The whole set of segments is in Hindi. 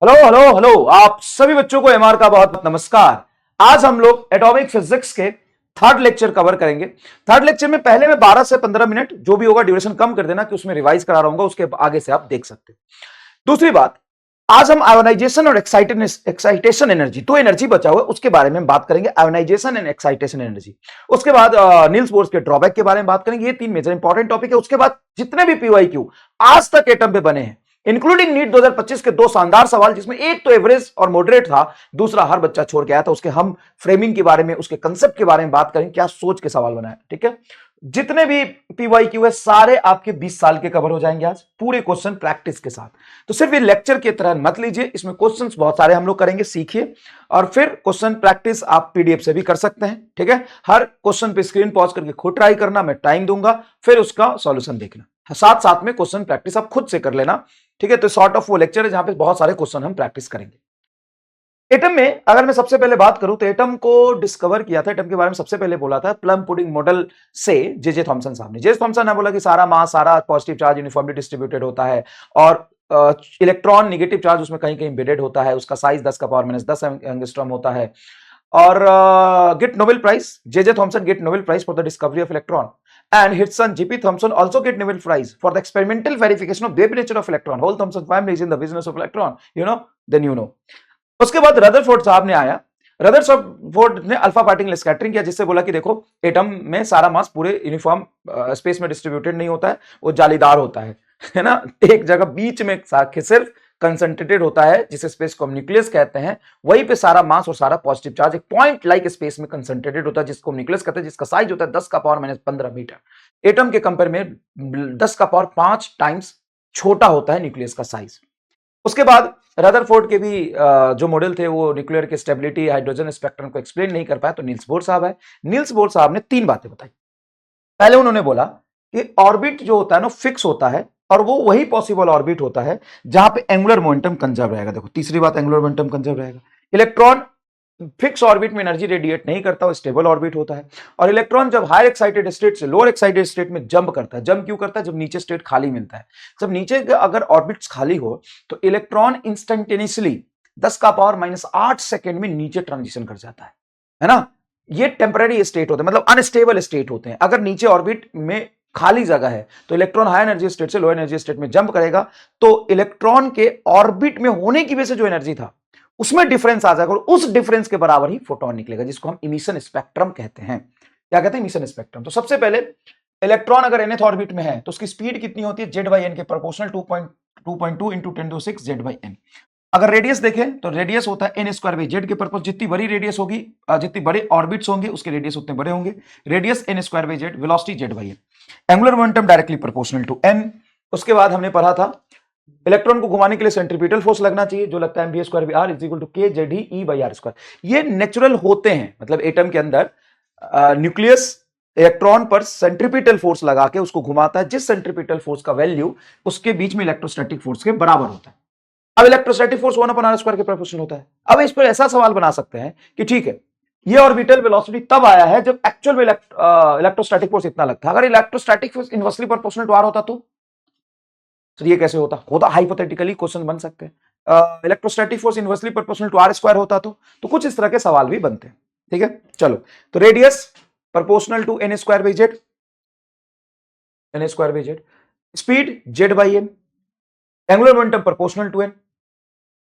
हेलो हेलो हेलो, आप सभी बच्चों को एमआर का बहुत नमस्कार। आज हम लोग एटॉमिक फिजिक्स के थर्ड लेक्चर कवर करेंगे। थर्ड लेक्चर में पहले मैं 12 से 15 मिनट जो भी होगा ड्यूरेशन कम कर देना कि उसमें रिवाइज करा रहा हूँ, उसके आगे से आप देख सकते हैं। दूसरी बात, आज हम आयोनाइजेशन और एक्साइटेशन एनर्जी, तो एनर्जी बचा हुआ है उसके बारे में बात करेंगे। आयोनाइजेशन एंड एक्साइटेशन एनर्जी, उसके बाद नील्स बोर्स के ड्रॉबैक के बारे में बात करेंगे। ये तीन मेजर इंपॉर्टेंट टॉपिक है। उसके बाद जितने भी पीवाईक्यू आज तक एटम पे बने हैं, इंक्लूडिंग नीट 2025 के दो शानदार सवाल, जिसमें एक तो एवरेज और मॉडरेट था, दूसरा हर बच्चा छोड़ के आया था, उसके हम फ्रेमिंग के बारे में, उसके कंसेप्ट के बारे में बात करेंगे, क्या सोच के सवाल बनाए। ठीक है, जितने भी पीवाईक्यू है सारे आपके 20 साल के कवर हो जाएंगे आज, पूरे क्वेश्चन प्रैक्टिस के साथ। तो सिर्फ ये लेक्चर की तरह मत लीजिए, इसमें क्वेश्चंस बहुत सारे हम लोग करेंगे, सीखिए। और फिर क्वेश्चन प्रैक्टिस आप पीडीएफ से भी कर सकते हैं। ठीक है, हर क्वेश्चन पे स्क्रीन पॉज करके खुद ट्राई करना, मैं टाइम दूंगा, फिर उसका सॉल्यूशन देखना, साथ साथ में क्वेश्चन प्रैक्टिस आप खुद से कर लेना। ठीक है, तो सॉर्ट ऑफ वो लेक्चर है जहां पे बहुत सारे क्वेश्चन हम प्रैक्टिस करेंगे। एटम में अगर मैं सबसे पहले बात करूं तो एटम को डिस्कवर किया था, एटम के बारे में सबसे पहले बोला था प्लम पुडिंग मॉडल से जे थॉमसन साहब ने। जे थॉमसन ने बोला कि सारा मास, सारा पॉजिटिव चार्ज यूनिफॉर्मली डिस्ट्रीब्यूटेड होता है और इलेक्ट्रॉन नेगेटिव चार्ज उसमें कहीं कहीं एम्बेडेड होता है, उसका साइज 10 का पावर -10 एंगस्ट्रॉम होता है। और get Nobel prize, J Thomson get Nobel prize for the discovery of electron, and his son J.P. Thomson also get Nobel Prize for the experimental verification of wave nature of electron. Whole Thomson family is in the business of electron, then you know. उसके बाद रदरफोर्ड साहब ने आया। रदरफोर्ड ने अल्फा पार्टिकल स्कैटरिंग किया, जिससे बोला कि देखो एटम में सारा मास पूरे यूनिफॉर्म स्पेस में डिस्ट्रीब्यूटेड नहीं होता है, वो जालीदार होता है ना, एक जगह बीच में सिर्फ कंसंट्रेटेड होता है, जिसे स्पेस को हम न्यूक्लियस कहते हैं। वहीं पे सारा मास और सारा पॉजिटिव चार्ज एक पॉइंट लाइक स्पेस में कंसंट्रेटेड होता है, जिसको हम न्यूक्लियस कहते हैं, जिसका साइज होता है 10 का पावर -15 मीटर। एटम के कंपेयर में 10 का पावर 5 टाइम्स छोटा होता है न्यूक्लियस का साइज। उसके बाद रदरफोर्ड के भी जो मॉडल थे वो न्यूक्लियर के स्टेबिलिटी, हाइड्रोजन स्पेक्ट्रम को एक्सप्लेन नहीं कर पाया, तो नील्स बोर साहब है। नील्स बोर साहब ने तीन बातें बताई। पहले उन्होंने बोला कि ऑर्बिट जो होता है ना फिक्स होता है, और वो वही पॉसिबल ऑर्बिट होता है जहां पे एंगुलर मोमेंटम कंजर्व रहेगा। देखो तीसरी बात, एंगुलर मोमेंटम कंजर्व रहेगा। इलेक्ट्रॉन फिक्स ऑर्बिट में एनर्जी रेडिएट नहीं करता, वो स्टेबल ऑर्बिट होता है। और इलेक्ट्रॉन जब हायर एक्साइटेड स्टेट से लोअर एक्साइटेड स्टेट में जंप करता है, जंप क्यों करता है? जब नीचे स्टेट खाली मिलता है। जब नीचे अगर ऑर्बिट्स खाली हो तो इलेक्ट्रॉन इंस्टेंटेनियसली 10 का पावर -8 सेकेंड में नीचे ट्रांजिशन कर जाता है ना। ये टेम्पररी स्टेट होते हैं, मतलब अनस्टेबल स्टेट होते हैं। अगर नीचे ऑर्बिट में खाली जगह है तो इलेक्ट्रॉन हाई एनर्जी स्टेट से लोअर एनर्जी स्टेट में जंप करेगा, तो इलेक्ट्रॉन के ऑर्बिट में होने की वजह से जो एनर्जी था उसमें डिफरेंस आ जाएगा, और उस डिफरेंस के बराबर ही फोटोन निकलेगा, जिसको हम इमिशन स्पेक्ट्रम कहते हैं। क्या कहते हैं? Emission spectrum. तो सबसे पहले इलेक्ट्रॉन अगर nth ऑर्बिट में है तो उसकी स्पीड कितनी होती है? Z/n के प्रोपोर्शनल 2.2 इंटू 10⁶ Z/n। अगर रेडियस देखें तो रेडियस होता है n²/z के पर्पस। जितनी बड़ी रेडियस होगी, जितनी बड़े ऑर्बिट्स होंगे उसके रेडियस उतने बड़े होंगे। Radius n²/z, velocity Z/n। Angular momentum directly proportional to n। उसके बाद हमने पढ़ा था इलेक्ट्रॉन को घुमाने के लिए सेंट्रीपिटल फोर्स लगना चाहिए, जो लगता है mv²r = kZe/r²। ये नेचुरल होते हैं, मतलब एटम के अंदर न्यूक्लियस इलेक्ट्रॉन पर सेंट्रीपिटल फोर्स लगा के उसको घुमाता है, जिस सेंट्रीपिटल फोर्स का वैल्यू उसके बीच में इलेक्ट्रोस्टैटिक फोर्स के बराबर होता है। अब इलेक्ट्रोस्टैटिक फोर्स 1/r² के प्रोपोर्शनल होता है। अब इस पर ऐसा सवाल बना सकते हैं कि ठीक है, ये ऑर्बिटल वेलोसिटी तब आया है जब एक्चुअल में इलेक्ट्रोस्टैटिक फोर्स इतना लगता है। अगर electrostatic force inversely proportional to r होता तो ये कैसे होता हाइपोथेटिकली क्वेश्चन बन सकते हैं। Electrostatic force inversely proportional to r² होता तो कुछ इस तरह के सवाल भी बनते हैं। ठीक है, चलो, तो radius proportional to n²/z, speed Z/n, angular momentum proportional to n,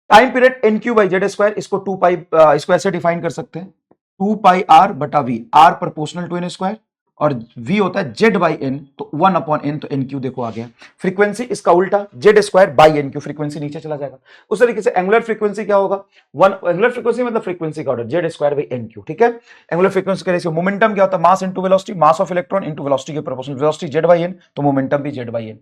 time period n³/z², इसको 2π² से डिफाइन कर सकते हैं, 2πr/v, r proportional to n², और v होता है Z/n, तो 1/n, तो nq देखो आ गया। फ्रीक्वेंसी इसका उल्टा, Z²/nq, फ्रीक्वेंसी नीचे चला जाएगा। उस तरीके से एंगुलर फ्रीक्वेंसी क्या होगा? एंगुलर फ्रीक्वेंसी मतलब फ्रीक्वेंसी का ऑर्डर, Z²/nq। ठीक है, एंगुलर फ्रीक्वेंसी का रेशियो। मोमेंटम क्या होता है? Mass into velocity, mass of electron into velocity के प्रोपोर्शनल, वेलोसिटी Z/n, तो मोमेंटम भी Z/n।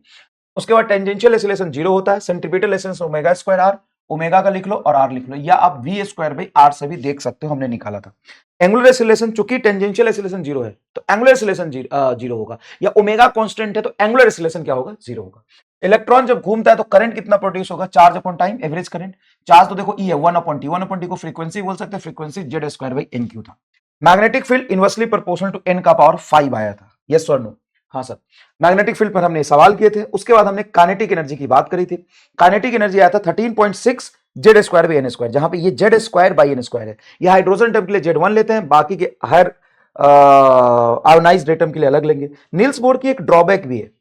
उसके बाद टेंजेंशियल एक्सीलरेशन 0 होता है, सेंट्रीपिटल एक्सीलरेशन ω²r, ओमेगा का लिख लो और r लिख लो, या आप v²/r से भी देख सकते हो, हमने निकाला था। एंगुलर एक्सीलरेशन, चूंकि टेंजेंशियल एक्सीलरेशन 0 है तो एंगुलर एक्सीलरेशन 0 होगा, या ओमेगा कांस्टेंट है तो एंगुलर एक्सीलरेशन क्या होगा? 0 होगा। इलेक्ट्रॉन जब घूमता है तो करंट कितना प्रोड्यूस होगा? Charge upon time, average current. Charge तो देखो E है, 1/t, 1/t को फ्रीक्वेंसी बोल सकते हैं, फ्रीक्वेंसी Z²/nq था। Magnetic field inversely proportional to n का पावर 5 आया था, यस और नो? हाँ सर, मैग्नेटिक फील्ड पर हमने सवाल किए थे। उसके बाद हमने काइनेटिक एनर्जी की बात करी थी। काइनेटिक एनर्जी आया था 13.6 Z square by N square, जहां पे ये Z square by N square है। ये हाइड्रोजन एटम के लिए जेड वन लेते हैं, बाकी के हर आयोनाइज्ड एटम के लिए अलग लेंगे। नील्स बोर की एक ड्रॉबैक भी है,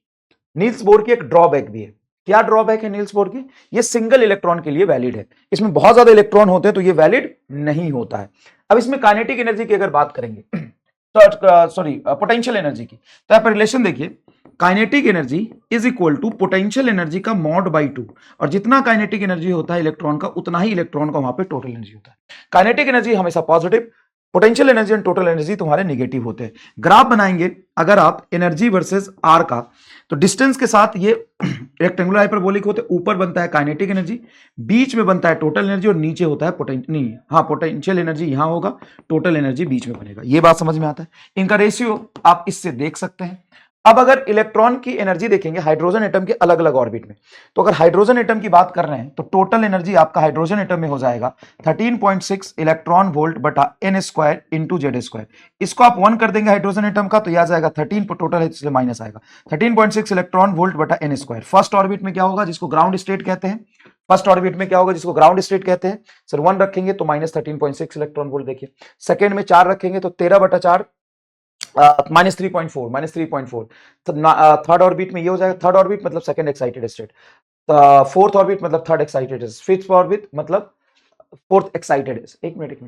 नील्स बोर की एक ड्रॉबैक भी है। क्या ड्रॉबैक है नील्स बोर की? ये सिंगल इलेक्ट्रॉन के लिए वैलिड है, इसमें बहुत ज्यादा इलेक्ट्रॉन होते हैं तो ये वैलिड नहीं होता है। अब इसमें काइनेटिक एनर्जी की अगर बात करेंगे तो सॉरी पोटेंशियल एनर्जी की, तो आप रिलेशन देखिए, kinetic energy is equal to potential energy का मॉड बाई 2, और जितना काइनेटिक एनर्जी होता है इलेक्ट्रॉन का, उतना ही इलेक्ट्रॉन का वहां पे टोटल एनर्जी होता है। काइनेटिक एनर्जी हमेशा positive, potential energy and total energy तुम्हारे नेगेटिव होते हैं। ग्राफ बनाएंगे अगर आप एनर्जी वर्सेस आर का, तो डिस्टेंस के साथ ये रेक्टेंगुलर हाइपरबोलिक होते हैं, ऊपर बनता है काइनेटिक एनर्जी, बीच में बनता है टोटल एनर्जी, और नीचे होता है पोटेंशियल एनर्जी यहां होगा, टोटल एनर्जी बीच में बनेगा। ये बात समझ में आता है? इनका रेशियो आप इससे देख सकते हैं। अब अगर इलेक्ट्रॉन की एनर्जी देखेंगे हाइड्रोजन एटम के अलग अलग ऑर्बिट में, तो अगर हाइड्रोजन एटम की बात कर रहे हैं तो टोटल एनर्जी आपका हाइड्रोजन एटम में हो जाएगा 13.6 इलेक्ट्रॉन वोल्ट बटा N square into Z square. इसको आप 1 कर देंगे हाइड्रोजन एटम का, तो यह आ जाएगा 13, टोटल है इसलिए माइनस आएगा, 13.6 इलेक्ट्रॉन वोल्ट बटा एन स्क्वायर। फर्स्ट ऑर्बिट में क्या होगा, जिसको ग्राउंड स्टेट कहते हैं, फर्स्ट ऑर्बिट में क्या होगा जिसको ग्राउंड स्टेट कहते हैं, सर 1 रखेंगे तो माइनस 13.6 इलेक्ट्रॉन वोल्ट। देखिए सेकेंड में 4 रखेंगे तो 13/4 -3.4 तो थर्ड ऑर्बिट में ये हो जाएगा, थर्ड ऑर्बिट मतलब second excited state, fourth orbit मतलब थर्ड एक्साइटेड, फिफ्थ ऑर्बिट मतलब फोर्थ एक्साइटेड। एक मिनट,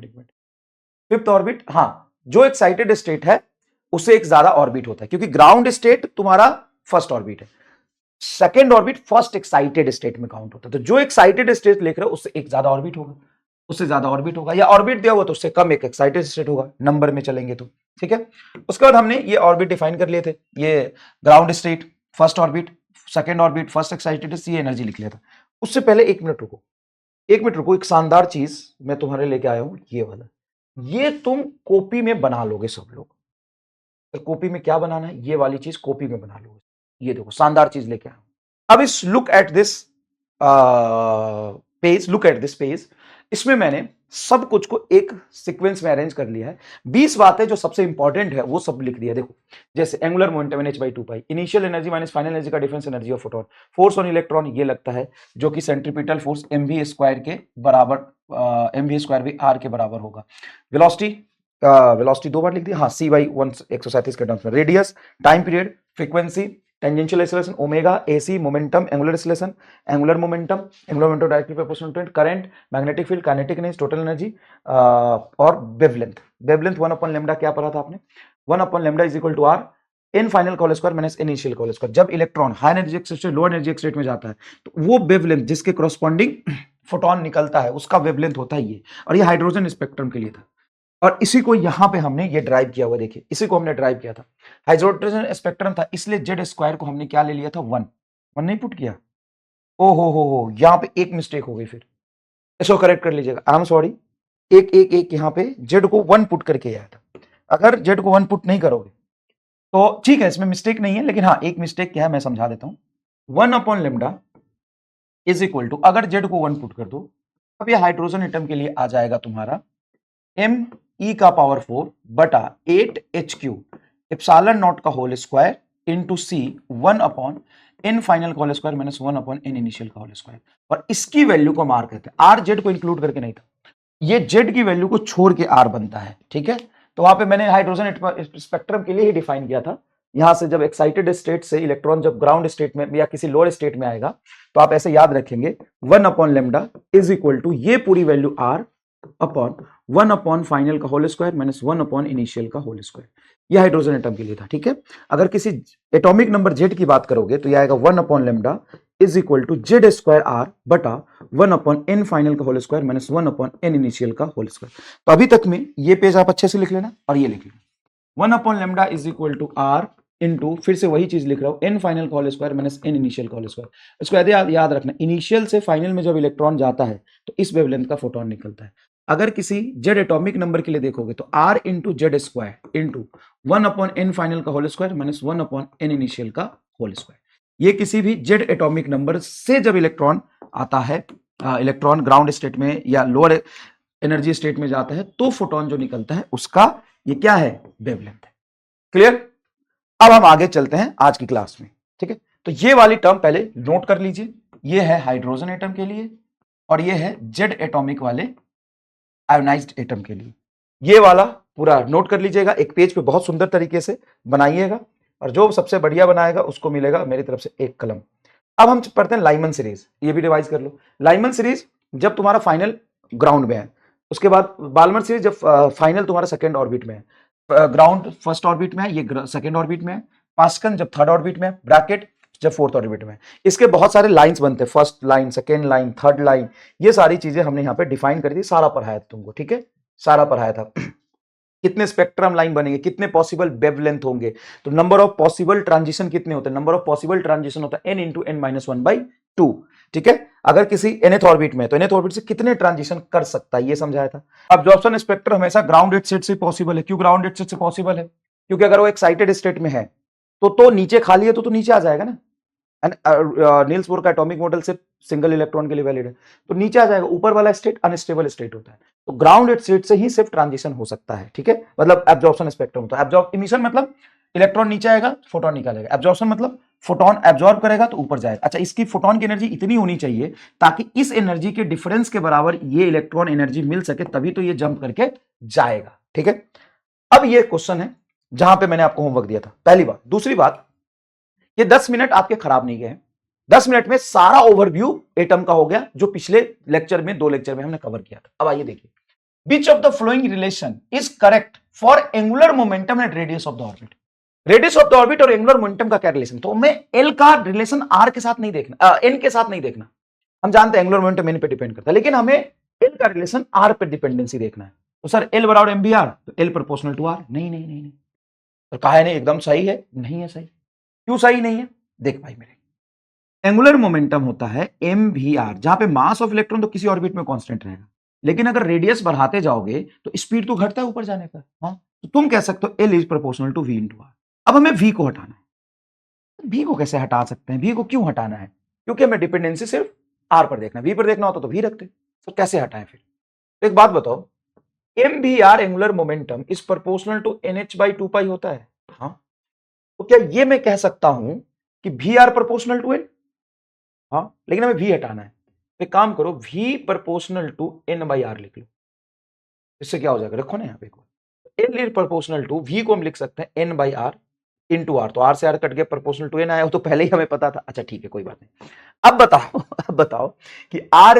फिफ्थ ऑर्बिट, हाँ, जो एक्साइटेड स्टेट है उसे एक ज्यादा ऑर्बिट होता है, क्योंकि ग्राउंड स्टेट तुम्हारा फर्स्ट ऑर्बिट है, second orbit first excited state में काउंट होता है। तो जो एक्साइटेड स्टेट लिख रहे हो उससे एक ज्यादा ऑर्बिट होगा, उससे ज्यादा ऑर्बिट होगा, या ऑर्बिट दिया हुआ तो उससे कम एक एक्साइटेड स्टेट होगा, नंबर में चलेंगे तो। ठीक है, उसके बाद हमने ये ऑर्बिट डिफाइन कर लिए थे, ये ground state, first orbit, second orbit, first excited, ये एनर्जी लिख लिया था। उससे पहले एक मिनट रुको, एक शानदार चीज मैं तुम्हारे लेके आया हूं, ये वाला, ये तुम कॉपी में बना लोगे सब लोग। तो कॉपी में क्या बनाना है, ये वाली चीज कॉपी में बना लोगे। ये देखो शानदार चीज लेके आया हूं। अब इस look at this page, look at this page, इसमें मैंने सब कुछ को एक सीक्वेंस में अरेंज कर लिया है। 20 बातें जो सबसे इंपॉर्टेंट है वो सब लिख दिया। देखो जैसे angular momentum h/2π, initial energy minus final energy का difference energy of photon, force on electron ये लगता है जो कि सेंट्रीपिटल फोर्स mv² के बराबर, mv²r के बराबर होगा। वेलोसिटी 2 बार लिख दिया, हाँ, c/137 के टर्म्स में, radius, time period, frequency, tangential acceleration omega, AC, momentum, angular acceleration, angular momentum directly proportional to current, magnetic field, kinetic energy, total energy, और वेवलेंथ। 1/λ क्या पढ़ा था आपने, 1/λ इज इक्वल टू आर इन फाइनल का होल स्क्वायर माइनस इनिशियल का होल स्क्वायर। जब इलेक्ट्रॉन हाई एनर्जी स्टेट से लो एनर्जी स्टेट में जाता है तो वो वेवलेंथ जिसके कोरस्पॉन्डिंग फोटोन निकलता है उसका वेवलेंथ होता है ये, और ये हाइड्रोजन स्पेक्ट्रम के लिए था, और इसी को यहां पे हमने ये ड्राइव किया हुआ, देखिए इसी को हमने ड्राइव किया था। हाइड्रोजन स्पेक्ट्रम था इसलिए जेड स्क्वायर को हमने क्या ले लिया था, 1 नहीं पुट किया। ओ हो, यहां पे एक मिस्टेक हो गई, फिर इसको करेक्ट कर लीजिएगा, आई एम सॉरी। एक यहाँ पे जेड को 1 पुट करके आया था, अगर जेड को 1 पुट नहीं करोगे तो ठीक है, इसमें मिस्टेक नहीं है, लेकिन हाँ एक मिस्टेक क्या है मैं समझा देता हूं। 1/λ इज इक्वल टू, अगर जेड को 1 पुट कर दो, अब ये हाइड्रोजन एटम के लिए आ जाएगा तुम्हारा m e का पावर 4 बटा 8h³ एप्सिलॉन नॉट का whole square into c 1/n final का whole square minus 1/n initial का होल स्क्वायर, और इसकी वैल्यू को मार कहते हैं। r z को इंक्लूड करके नहीं था, ये z की वैल्यू को छोड़ के r बनता है। ठीक है, तो वहां पे मैंने हाइड्रोजन स्पेक्ट्रम के लिए ही डिफाइन किया था। यहां से जब एक्साइटेड स्टेट से इलेक्ट्रॉन जब ग्राउंड स्टेट में या किसी लोअर स्टेट में आएगा तो आप ऐसे याद रखेंगे 1/λ इज इक्वल टू ये पूरी वैल्यू r अपॉन 1 फाइनल का होल स्क्वायर माइनस 1 इनिशियल का होल स्क्वायर। यह हाइड्रोजन एटम के लिए था। ठीक है, अगर किसी एटॉमिक नंबर जेड की बात करोगे तो यह आएगा 1/λ इज इक्वल टू z² बटा 1/n फाइनल का whole square minus 1/n initial का होल स्क्वायर। तो अभी तक में ये पेज आप अच्छे से लिख लेना, और ये लिख लेना 1/λ is equal to r into, फिर से वही चीज लिख रहा हूं, n फाइनल का whole square minus n initial का होल स्क्वायर। इसको याद रखना, इनिशियल से फाइनल में जब इलेक्ट्रॉन जाता है तो इस वेवलेंथ का फोटोन निकलता है। अगर किसी जेड एटॉमिक नंबर के लिए देखोगे तो r into Z into 1/n final का whole square minus 1/n initial का होल स्क्वायर। ये किसी भी जेड एटॉमिक नंबर से जब इलेक्ट्रॉन आता है, इलेक्ट्रॉन ग्राउंड स्टेट में या लोअर एनर्जी स्टेट में जाता है तो फोटोन जो निकलता है उसका ये क्या है, वेवलेंथ है। क्लियर? अब हम आगे चलते हैं आज की क्लास में। ठीक है, तो ये वाली टर्म पहले नोट कर लीजिए, ये है हाइड्रोजन एटम के लिए, और ये है जेड एटॉमिक वाले आयोनाइज्ड एटम के लिए। ये वाला पूरा नोट कर लीजिएगा, एक पेज पे बहुत सुंदर तरीके से बनाइएगा, और जो सबसे बढ़िया बनाएगा उसको मिलेगा मेरी तरफ से एक कलम। अब हम पढ़ते हैं लाइमन सीरीज, ये भी रिवाइज कर लो। लाइमन सीरीज जब तुम्हारा फाइनल ग्राउंड में है, उसके बाद बाल्मर सीरीज जब फाइनल तुम्हारा सेकेंड ऑर्बिट में है, ग्राउंड फर्स्ट ऑर्बिट में है, ये सेकेंड ऑर्बिट में है, पास्कन जब थर्ड ऑर्बिट में है, ब्रैकेट जब फोर्थ ऑर्बिट में है। इसके बहुत सारे लाइंस बनते हैं, first line, second line, third line, ये सारी चीजें हमने यहाँ पे डिफाइन कर दी, सारा पढ़ाया था तुमको, ठीक है, सारा पढ़ाया था। कितने स्पेक्ट्रम लाइन बनेंगे, कितने पॉसिबल वेवलेंथ होंगे, तो नंबर ऑफ पॉसिबल ट्रांजिशन कितने होते हैं, नंबर ऑफ पॉसिबल ट्रांजिशन होता है n इंटू n माइनस 1/2, ठीक है। अगर किसी nth ऑर्बिट में तो nth ऑर्बिट से कितने ट्रांजिशन कर सकता है, ये समझाया था। अब्जॉर्प्शन स्पेक्ट्रम हमेशा ग्राउंडेड स्टेट से पॉसिबल है। क्यों ग्राउंडेड स्टेट से पॉसिबल है? क्योंकि अगर वो एक्साइटेड स्टेट में है तो नीचे खाली है तो नीचे आ जाएगा ना। नील्स बोर का एटॉमिक मॉडल से सिंगल इलेक्ट्रॉन के लिए वैलिड है, तो नीचे आ जाएगा। ऊपर वाला स्टेट अनस्टेबल स्टेट होता है, तो ग्राउंडेड स्टेट से ही सिर्फ ट्रांजिशन हो सकता है, ठीक है। मतलब एब्जॉर्प्शन स्पेक्ट्रम होता है। एब्जॉर्ब इमिशन मतलब इलेक्ट्रॉन नीचे आएगा, फोटोन निकालेगा। एब्जॉर्प्शन मतलब फोटोन एब्जॉर्ब करेगा तो ऊपर जाएगा। अच्छा, इसकी फोटोन की एनर्जी इतनी होनी चाहिए ताकि इस एनर्जी के डिफरेंस के बराबर ये इलेक्ट्रॉन एनर्जी मिल सके, तभी तो ये जंप करके जाएगा, ठीक है। अब ये क्वेश्चन है जहां पे मैंने आपको होमवर्क दिया था, पहली बात। दूसरी बात, ये 10 मिनट आपके खराब नहीं गए। 10 मिनट में सारा ओवरव्यू एटम का हो गया, जो पिछले लेक्चर में 2 लेक्चर में हमने कवर किया था। अब आइए देखिए, which of the flowing relation is correct for angular momentum and radius of the orbit. Radius of the orbit और एंगुलर मोमेंटम का क्या रिलेशन? तो मैं एल का रिलेशन आर के साथ नहीं देखना, एन के साथ नहीं देखना। हम जानते हैं एंगुलर मोमेंटम एन पे डिपेंड करता है, लेकिन हमें एल का रिलेशन आर पे डिपेंडेंसी देखना है। तो सर एल बराबर एम बी आर, तो एल प्रोपोर्शनल टू आर। नहीं नहीं नहीं नहीं, तो कहा है नहीं एकदम सही है, नहीं है सही। क्यों सही नहीं है? देख भाई मेरे, एंगुलर मोमेंटम होता है एम वी आर, जहां पे मास ऑफ इलेक्ट्रॉन तो किसी ऑर्बिट में कांस्टेंट रहेगा, लेकिन अगर रेडियस बढ़ाते जाओगे तो स्पीड तो घटता है ऊपर जाने पर। हाँ, तो तुम कह सकते हो L is proportional to V into R. अब हमें वी को हटाना है। वी को कैसे हटा सकते हैं? वी को क्यों हटाना है? क्योंकि हमें डिपेंडेंसी सिर्फ आर पर देखना है, वी पर देखना होता तो वी रखते। तो कैसे हटाएं फिर? तो एक बात बताओ, M V R angular momentum is proportional to N H by 2 pi होता है। हाँ, तो क्या ये मैं कह सकता हूं कि V are proportional to N? हाँ, लेकिन हमें वी हटाना है। तो एक काम करो, V proportional to N by are लिख लो। इससे क्या हो जाएगा? रखो ना यहाँ पे, L is proportional to V को हम लिख सकते हैं N by R into R. तो आर से आर कट गया, प्रोपोर्शनल टू एन आया, वो तो पहले ही हमें पता था। अच्छा ठीक है, कोई बात नहीं। अब बताओ अब बताओ कि R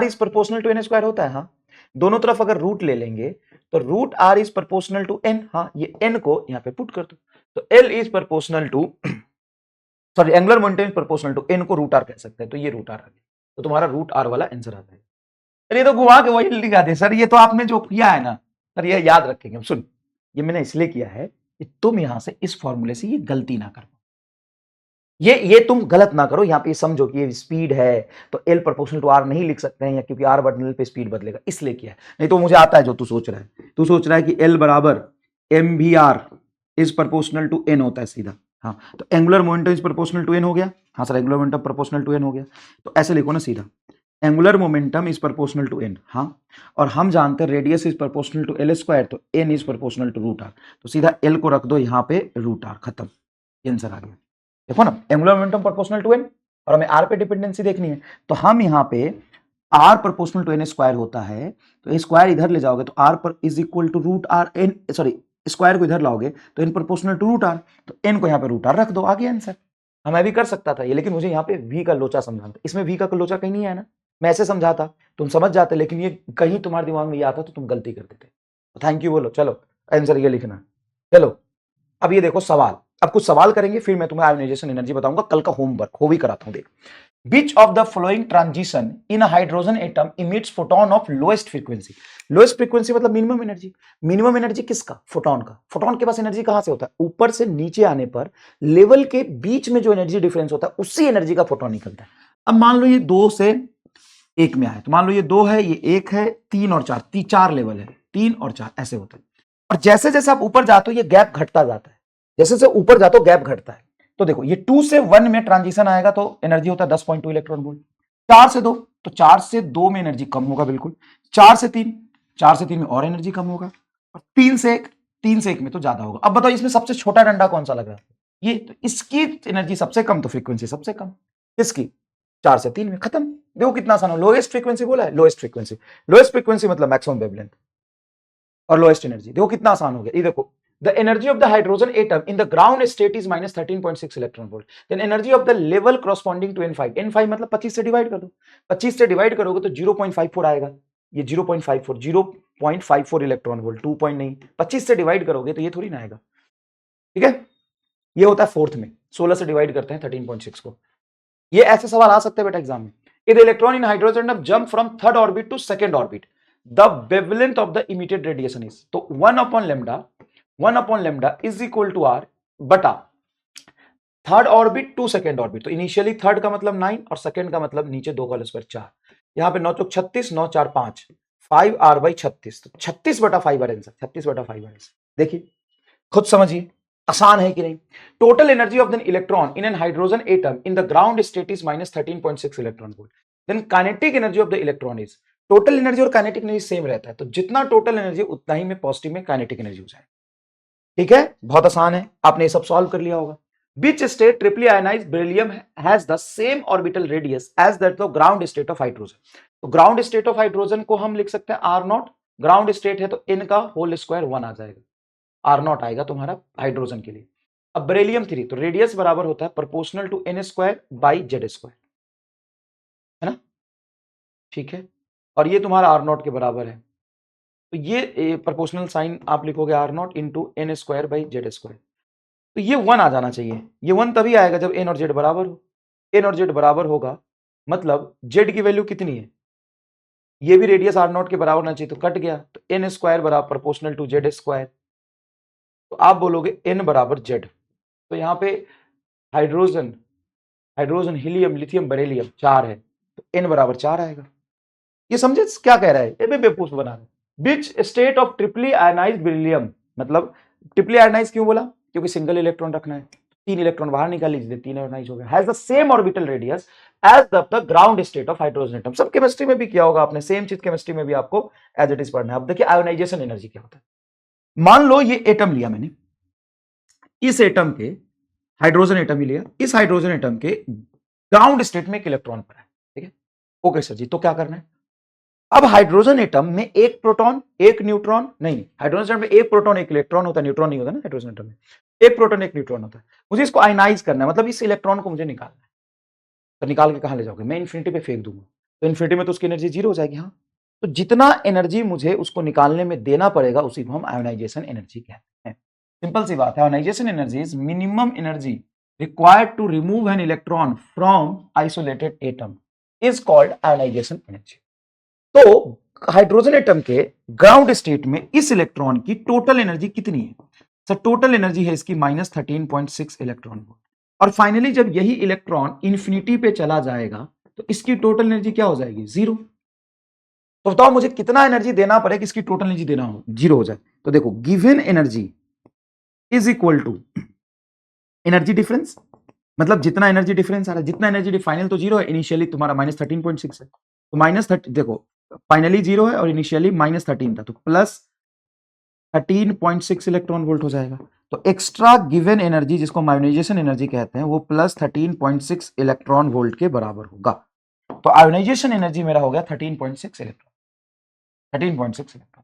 is proportional to N square होता है। हाँ, दोनों तरफ अगर रूट ले लेंगे तो root R is proportional to N. हाँ, ये एन को यहाँ पे पुट कर दो, तो L is proportional to sorry angular momentum proportional to N को रूट आर कह सकते हैं। तो ये रूट आर आ गया, तो तुम्हारा रूट आर वाला आंसर आ जाएगा। अरे ये तो घुमा के वही लिखा दे सर, ये तो आपने जो किया है ना सर, ये याद रखेंगे। सुन, ये मैंने इसलिए किया है कि तुम यहां से इस फॉर्मूले से ये गलती ना करो, ये तुम गलत ना करो। यहां पे समझो कि ये स्पीड है तो एल प्रोपोर्शनल टू आर नहीं लिख सकते हैं, या क्योंकि आर बढ़ने पे स्पीड बदलेगा, इसलिए किया है। नहीं तो मुझे आता है जो तू सोच रहा है। तू सोच रहा है कि एल बराबर M V R is proportional to N होता है सीधा। हाँ, तो angular momentum is proportional to N हो गया। हाँ sir, angular momentum proportional to N हो गया, तो ऐसे लिखो ना सीधा, angular momentum is proportional to N. हाँ, और हम जानते हैं radius is proportional to L square, तो N is proportional to root R. तो सीधा एल को रख दो यहाँ पे रूट आर, खत्म, आंसर आ गया। देखो ना, angular momentum proportional to N, और हमें आर पे डिपेंडेंसी देखनी है, तो हम यहाँ पे R proportional to N square होता है, तो स्क्वायर इधर ले जाओगे तो आर पर is equal to root R N, sorry square को इधर लाओगे तो N proportional to root R, तो एन को यहाँ पे रूट आर रख दो, आ गया आंसर। मैं भी कर सकता था ये, लेकिन मुझे यहाँ पे वी का लोचा समझाना था। इसमें वी का लोचा कहीं नहीं है ना, मैं ऐसे समझाता तुम समझ जाते, लेकिन ये कहीं तुम्हारे दिमाग में ये आता तो तुम गलती कर देते। थैंक यू बोलो, चलो आंसर ये लिखना। चलो अब ये देखो सवाल, अब कुछ सवाल करेंगे, फिर मैं तुम्हें आयोनाइजेशन एनर्जी बताऊंगा। कल का होमवर्क हो भी कराता हूं। देख, Which of the following transition in a hydrogen atom emits photon of lowest frequency? Lowest frequency मतलब मिनिमम एनर्जी। मिनिमम एनर्जी किसका? फोटोन का। फोटोन के पास एनर्जी कहां से होता है? ऊपर से नीचे आने पर लेवल के बीच में जो एनर्जी डिफरेंस होता है, उसी एनर्जी का फोटोन निकलता है। अब मान लो ये 2 से 1 में आए, तो मान लो ये 2 है, ये 1 है, 3 और 4, 4 लेवल है, 3 और 4 ऐसे होते हैं। और जैसे जैसे आप ऊपर जाते हो ये गैप घटता जाता है, जैसे जैसे ऊपर जाते हो गैप घटता है। तो देखो, ये 2 से 1 में ट्रांजिशन आएगा तो एनर्जी होता है 10.2 इलेक्ट्रॉन वोल्ट। 4 से 2, तो 4 से 2 में एनर्जी कम होगा बिल्कुल। 4 से 3, 4 से 3 में और एनर्जी कम होगा। और 3 से 1, 3 से 1 में तो ज्यादा होगा। अब बताओ इसमें सबसे छोटा डंडा कौन सा लग रहा है? ये, तो इसकी एनर्जी सबसे कम तो फ्रीक्वेंसी सबसे कम। किसकी? 4 से 3 में, खत्म। देखो कितना आसान है। लोएस्ट फ्रीक्वेंसी बोला है, लोएस्ट फ्रीक्वेंसी, लोएस्ट फ्रीक्वेंसी मतलब मैक्सिमम वेवलेंथ और लोएस्ट एनर्जी। देखो कितना आसान हो गया। ये देखो, the energy of the hydrogen atom in the ground state is minus 13.6 electron volt. Then energy of the level corresponding to n5, n5 मतलब 25 से डिवाइड कर दो, 25 से डिवाइड करोगे तो 0.54 आएगा, ये 0.54 इलेक्ट्रॉन वोल्ट, 2 पॉइंट नहीं, 25 से डिवाइड करोगे तो ये थोड़ी ना आएगा, ठीक है। ये होता है फोर्थ में, 16 से डिवाइड करते हैं 13.6 को। ये ऐसे सवाल आ सकते हैं बेटा एग्जाम में। If the electron in hydrogen atom jump from third orbit to second orbit, the wavelength of the emitted radiation is, तो 1 upon lambda is equal to r बटा third orbit to second orbit. तो इनिशियली थर्ड का मतलब 9 और सेकेंड का मतलब नीचे 2 का स्क्वायर 4, यहाँ पे 9 चौक 36, 9 4 5, 5r बाई 36, तो 36 बटा 5 आंसर, 36 बटा 5 आंसर। देखिए खुद समझिए आसान है कि नहीं। Total energy of the electron in an hydrogen atom in the ground state is minus 13.6 electron volt. Then kinetic energy of the electron is, total energy और काइनेटिक एनर्जी सेम रहता है, तो जितना टोटल एनर्जी उतना ही में पॉजिटिव में काइनेटिक एनर्जी हो जाए, ठीक है। बहुत आसान है, आपने ये सब सॉल्व कर लिया होगा। Which state triply ionized beryllium has the same orbital radius as that the ground state of hydrogen? तो ग्राउंड स्टेट ऑफ हाइड्रोजन को हम लिख सकते हैं R0, ग्राउंड स्टेट है तो n का होल स्क्वायर 1 आ जाएगा, R0 आएगा तुम्हारा हाइड्रोजन के लिए। अब बेरिलियम 3, तो रेडियस बराबर होता है proportional to n square by Z square, है ना, ठीक है। और ये तुम्हारा R0 के बराबर है, तो ये प्रोपोर्शनल साइन आप लिखोगे R0 into n square by Z square, तो ये 1 आ जाना चाहिए। ये 1 तभी आएगा जब n और z बराबर हो। n और z बराबर होगा मतलब z की वैल्यू कितनी है, ये भी रेडियस R0 के बराबर होना चाहिए, तो कट गया, तो n स्क्वायर बराबर प्रोपोर्शनल टू जेड स्क्वायर, तो आप बोलोगे n बराबर z। तो यहाँ पे हाइड्रोजन हीलियम लिथियम बेरिलियम 4 है, तो n बराबर 4 आएगा। ये समझे क्या कह रहा है, ये बेवकूफ बना रहा है। Which state of triply ionised beryllium, मतलब ट्रिपली आयनाइज क्यों बोला, क्योंकि सिंगल इलेक्ट्रॉन रखना है, 3 इलेक्ट्रॉन बाहर निकाल लीजिए, 3 आयनाइज हो गया। Has the same orbital radius as the ground state of hydrogen atom. सब केमिस्ट्री में भी किया होगा आपने, सेम चीज केमिस्ट्री में भी आपको एज इट इज पढ़ना है। अब देखिए आयोनाइजेशन एनर्जी क्या होता है। मान लो ये एटम लिया मैंने, इस एटम के हाइड्रोजन एटम ही लिया, इस हाइड्रोजन एटम के ग्राउंड स्टेट में एक इलेक्ट्रॉन पड़ा है, ठीक है। ओके सर जी, तो क्या करना है, अब हाइड्रोजन एटम में एक प्रोटॉन एक न्यूट्रॉन, नहीं हाइड्रोजन एटम में एक प्रोटॉन एक इलेक्ट्रॉन होता है, न्यूट्रॉन नहीं होता ना हाइड्रोजन एटम में, एक प्रोटॉन एक न्यूट्रॉन होता है। मुझे इसको आयनाइज करना है, मतलब इस इलेक्ट्रॉन को मुझे निकालना है। तो निकाल के कहां ले जाओगे, मैं इन्फिनिटी पे फेंक दूंगा, तो इन्फिनिटी में तो उसकी एनर्जी 0 हो जाएगी। हाँ, तो जितना एनर्जी मुझे उसको निकालने में देना पड़ेगा उसी को हम आयोनाइजेशन एनर्जी कहते हैं। सिंपल सी बात है, ionisation energy is minimum energy required to remove an electron from isolated atom is called ionisation energy. तो हाइड्रोजन एटम के ग्राउंड स्टेट में इस इलेक्ट्रॉन की टोटल एनर्जी कितनी है, सर टोटल एनर्जी है इसकी माइनस 13.6 इलेक्ट्रॉन वोल्ट। और फाइनली जब यही इलेक्ट्रॉन इंफिनिटी पे चला जाएगा तो इसकी टोटल एनर्जी क्या हो जाएगी, 0। तो बताओ मुझे कितना एनर्जी देना पड़ेगा, इसकी टोटल एनर्जी देना हो 0 हो जाए। तो देखो given energy is equal to energy difference, मतलब जितना एनर्जी डिफरेंस आ रहा है, जितना एनर्जी फाइनल तो 0 है, इनिशियली तुम्हारा माइनस 13.6 है, तो माइनस 30, देखो फाइनली 0 है और इनिशियली माइनस 13 था, तो प्लस 13.6 इलेक्ट्रॉन वोल्ट हो जाएगा। तो एक्स्ट्रा गिवन एनर्जी जिसको हम आयोनाइजेशन एनर्जी कहते हैं वो प्लस 13.6 इलेक्ट्रॉन वोल्ट के बराबर होगा। तो आयोनाइजेशन एनर्जी मेरा हो गया 13.6 इलेक्ट्रॉन, 13.6 इलेक्ट्रॉन।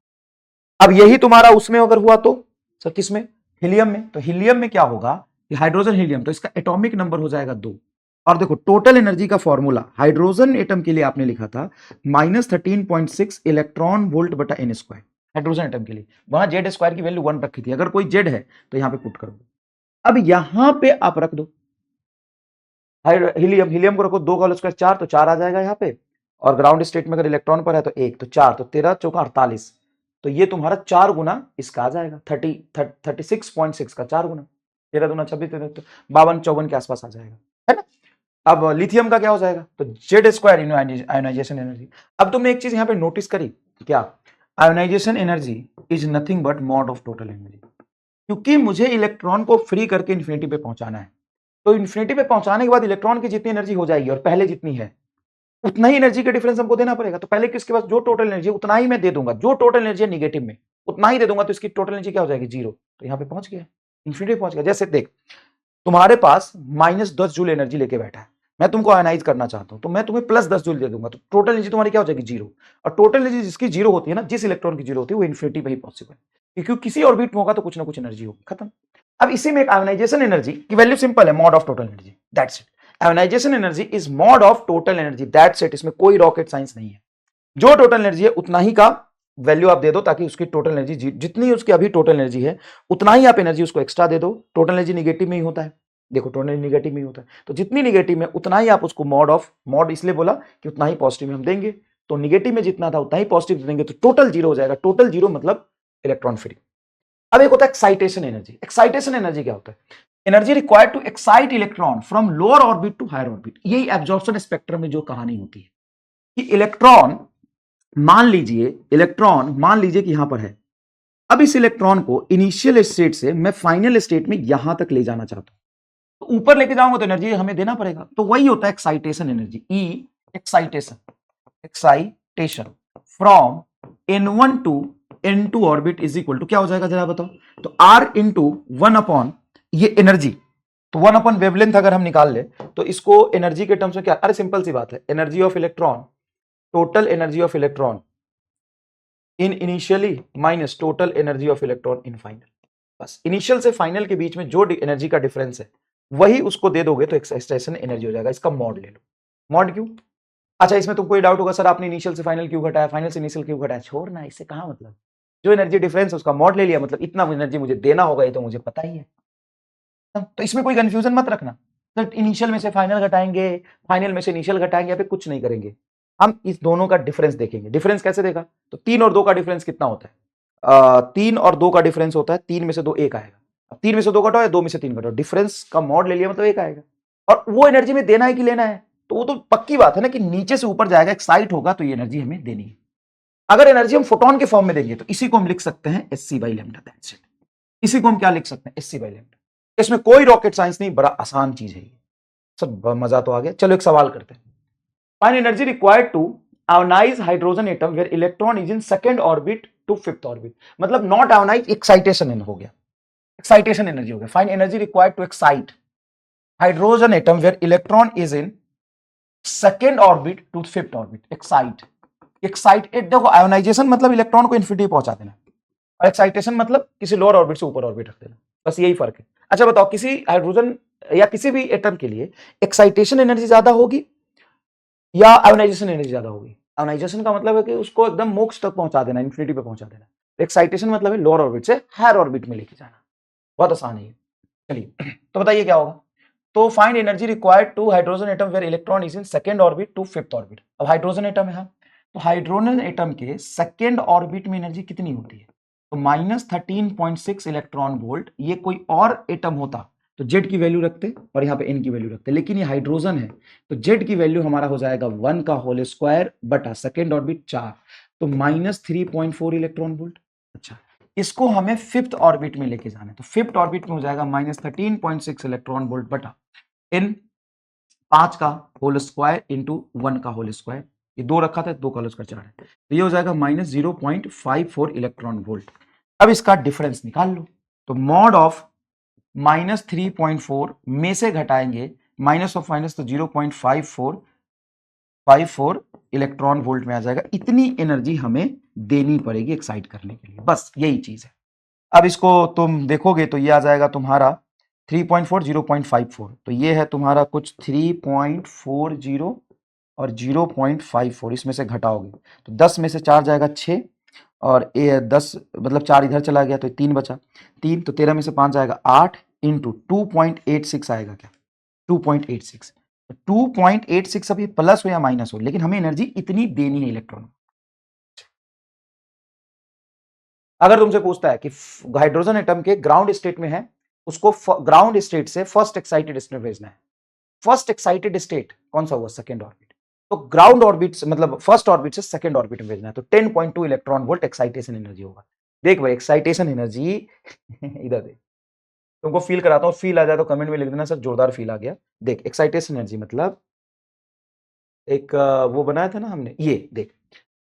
अब यही तुम्हारा उसमें अगर हुआ तो सर किसमें, हीलियम में, तो हीलियम में क्या होगा, हाइड्रोजन हीलियम, तो इसका एटॉमिक नंबर हो जाएगा 2। और देखो टोटल एनर्जी का फॉर्मूला हाइड्रोजन एटम के लिए आपने लिखा था माइनस 13.6 इलेक्ट्रॉन वोल्ट बटा एन स्क्वायर, हाइड्रोजन एटम के लिए। वहां जेड स्क्वायर की वैल्यू 1 रखी थी, अगर कोई जेड है तो यहां पे पुट करो। अब यहां पे आप रख दो हीलियम को रखो 2 का होल स्क्वायर 4, तो 4 आ जाएगा यहाँ पे, और ग्राउंड स्टेट में अगर इलेक्ट्रॉन पर है तो 1, तो 4, तो 13 चौका 48, तो ये तुम्हारा 4 गुना इसका आ जाएगा 36.6 का 4 गुना, 13 दूना 26, 52-54 के आसपास आ जाएगा, है ना। अब लिथियम का क्या हो जाएगा, तो जेड स्क्वायर आयोनाइजेशन एनर्जी। अब तुमने एक चीज यहां पे नोटिस करी, क्या, ionisation energy is nothing but mod of total energy, क्योंकि मुझे इलेक्ट्रॉन को फ्री करके इन्फिनिटी पे पहुंचाना है, तो इन्फिनिटी पे पहुंचाने के बाद इलेक्ट्रॉन की जितनी एनर्जी हो जाएगी और पहले जितनी है उतना ही एनर्जी का डिफरेंस हमको देना पड़ेगा। तो पहले किसके पास जो टोटल एनर्जी उतना ही मैं दे दूंगा, जो टोटल एनर्जी है निगेटिव में उतना ही दे दूंगा, तो इसकी टोटल एनर्जी क्या हो जाएगी, 0। तो यहाँ पे पहुंच गया, इन्फिनिटी पहुंच गया। जैसे देख तुम्हारे पास -10 जूल एनर्जी लेके बैठा है, मैं तुमको आयनाइज करना चाहता हूं तो मैं तुम्हें +10 जूल दे दूंगा, तो टोटल एनर्जी तुम्हारी क्या हो जाएगी 0। और टोटल एनर्जी जिसकी 0 होती है ना, जिस इलेक्ट्रॉन की 0 होती है वो इन्फिनिटी में ही पॉसिबल है, क्योंकि किसी ऑर्बिट में होगा तो कुछ ना कुछ एनर्जी होगी, खत्म। अब इसी में एक आयोनाइजेशन एनर्जी की वैल्यू सिंपल है, mod of total energy, that's it. Ionisation energy is mod of total energy, that's it. इसमें कोई रॉकेट साइंस नहीं है। जो टोटल एनर्जी है उतना ही का वैल्यू आप दे दो, ताकि उसकी टोटल एनर्जी जितनी उसकी अभी टोटल एनर्जी है उतना ही आप एनर्जी उसको एक्स्ट्रा दे दो। टोटल एनर्जी निगेटिव में ही होता है, देखो टोटल निगेटिव में ही होता है, तो जितनी निगेटिव में उतना ही आप उसको मॉड इसलिए बोला कि उतना ही पॉजिटिव में हम देंगे, तो निगेटिव में जितना था उतना ही पॉजिटिव देंगे, तो टोटल 0 हो जाएगा। टोटल 0 मतलब इलेक्ट्रॉन फ्री। अब एक होता है एक्साइटेशन एनर्जी। एक्साइटेशन एनर्जी क्या होता है? Energy required to excite electron from lower orbit to higher orbit. यही एब्जॉर्प्शन स्पेक्ट्रम में जो कहानी होती है कि इलेक्ट्रॉन मान लीजिए कि यहां पर है, अब इस इलेक्ट्रॉन को इनिशियल स्टेट से मैं फाइनल स्टेट में यहां तक ले जाना चाहता हूं, तो ऊपर लेके जाऊंगा तो एनर्जी हमें देना पड़ेगा, तो वही होता है excitation energy. E excitation from n1 to n2 orbit is equal to क्या हो जाएगा जरा बताओ, तो r इंटू 1 अपॉन ये एनर्जी, तो 1 अपॉन वेवलेंथ अगर हम निकाल ले तो इसको एनर्जी के टर्म्स में क्या, अरे सिंपल सी बात है, energy of electron, total energy of electron in initially minus total energy of electron in final. बस इनिशियल से फाइनल के बीच में जो एनर्जी का डिफरेंस है वही उसको दे दोगे तो एक्साइटेशन एनर्जी हो जाएगा। इसका मॉड ले लो। मॉड क्यों? अच्छा, इसमें तुमको ये डाउट होगा सर आपने इनिशियल से फाइनल क्यों घटाया, फाइनल से इनिशियल क्यों घटाया? छोड़ना, इससे कहां मतलब, जो एनर्जी डिफरेंस है उसका मॉड ले लिया, मतलब इतना एनर्जी मुझे देना होगा, ये तो मुझे पता ही है। तो इसमें कोई कंफ्यूजन मत रखना, तो इनिशियल में से फाइनल घटाएंगे, फाइनल में से इनिशियल घटाएंगे, या फिर कुछ नहीं करेंगे, हम इस दोनों का डिफरेंस देखेंगे। डिफरेंस कैसे देखा, तो 3 और 2 का डिफरेंस कितना होता है? 3 और 2 का डिफरेंस होता है 3 में से 2 1 आएगा। अब 3 में से 2 घटाओ या 2 में से 3 घटाओ, डिफरेंस का मॉड ले लिया मतलब 1 आएगा। और वो एनर्जी में देना है कि लेना है, तो वो तो पक्की बात है ना कि नीचे से ऊपर जाएगा, एक्साइट होगा, तो ये एनर्जी हमें देनी है। अगर एनर्जी हम फोटोन के फॉर्म में देंगे तो इसी को हम लिख सकते हैं sc/λ, दैट्स इट। इसी को हम क्या लिख सकते हैं, sc/λ। इसमें कोई रॉकेट साइंस नहीं, बड़ा आसान चीज है ये। सब मजा तो आ गया। चलो एक सवाल करते हैं। Find energy required to ionize hydrogen atom where electron is in second orbit to fifth orbit. मतलब नॉट आयोनाइज, एक्साइटेशन हो गया, एक्साइटेशन एनर्जी हो गया। Find energy required to excite hydrogen atom where electron is in second orbit to fifth orbit. Excited देखो, आयोनाइजेशन मतलब इलेक्ट्रॉन को इन्फिनिटी पहुंचा देना, और एक्साइटेशन मतलब किसी लोअर ऑर्बिट से ऊपर ऑर्बिट रख देना, बस यही फर्क है। अच्छा बताओ, किसी हाइड्रोजन या किसी भी एटम के लिए एक्साइटेशन एनर्जी ज्यादा होगी या आयोनाइजेशन एनर्जी ज्यादा होगी? आयोनाइजेशन का मतलब है कि उसको एकदम मोक्ष तक पहुंचा देना, इन्फिनिटी पे पहुंचा देना। एक्साइटेशन मतलब है लोअर ऑर्बिट से हायर ऑर्बिट में लेके जाना। बहुत आसान है। चलिए तो बताइए क्या होगा। तो find energy required to hydrogen atom where electron is in second orbit to fifth orbit. अब हाइड्रोजन एटम है, तो हाइड्रोजन एटम के सेकंड ऑर्बिट में एनर्जी कितनी होती है? तो -13.6 इलेक्ट्रॉन वोल्ट। ये कोई और एटम होता तो जेड की वैल्यू रखते और यहाँ पे एन की वैल्यू रखते, लेकिन ये हाइड्रोजन है तो जेड की वैल्यू हमारा हो जाएगा 1 का होल स्क्वायर बटा सेकेंड ऑर्बिट 4, तो -3.4 इलेक्ट्रॉन वोल्ट। अच्छा, इसको हमें फिफ्थ ऑर्बिट में लेके जाना है, तो फिफ्थ ऑर्बिट में हो जाएगा -13.6 इलेक्ट्रॉन वोल्ट बटा एन 5 का होल स्क्वायर इंटू 1 का होल स्क्वायर। ये 2 रखा था, 2 का होल स्क्वायर 4 है, तो ये हो जाएगा -0.54 इलेक्ट्रॉन वोल्ट। अब इसका डिफरेंस निकाल लो, तो मॉड ऑफ -3.4 में से घटाएंगे माइनस ऑफ माइनस, तो 0.54 इलेक्ट्रॉन वोल्ट में आ जाएगा। इतनी एनर्जी हमें देनी पड़ेगी एक्साइट करने के लिए, बस यही चीज है। अब इसको तुम देखोगे तो ये आ जाएगा तुम्हारा 3.4 0.54, तो ये है तुम्हारा कुछ 3.40 और 0.54, इसमें से घटाओगे तो 10 में से 4 जाएगा 6, और 10 मतलब 4 इधर चला गया तो 3 बचा 3, तो 13 में से 5 जाएगा 8 इंटू 2.86 आएगा क्या, 2.86। 2.86 अब ये प्लस हो या माइनस हो, लेकिन हमें एनर्जी इतनी देनी है इलेक्ट्रॉन। अगर तुमसे पूछता है कि हाइड्रोजन एटम के ग्राउंड स्टेट में है, उसको ग्राउंड स्टेट से फर्स्ट एक्साइटेड स्टेट में भेजना है। फर्स्ट एक्साइटेड स्टेट कौन सा हुआ, सेकेंड ऑर्बिट, तो ग्राउंड ऑर्बिट से मतलब फर्स्ट ऑर्बिट से सेकेंड ऑर्बिट में भेजना है, तो 10.2 इलेक्ट्रॉन वोल्ट एक्साइटेशन एनर्जी होगा। देख भाई एक्साइटेशन एनर्जी इधर देख, तुमको फील कराता हूँ, फील आ जाए तो कमेंट में लिख देना सर जोरदार फील आ गया। देख एक्साइटेशन एनर्जी मतलब एक वो बनाया था ना हमने, ये देख,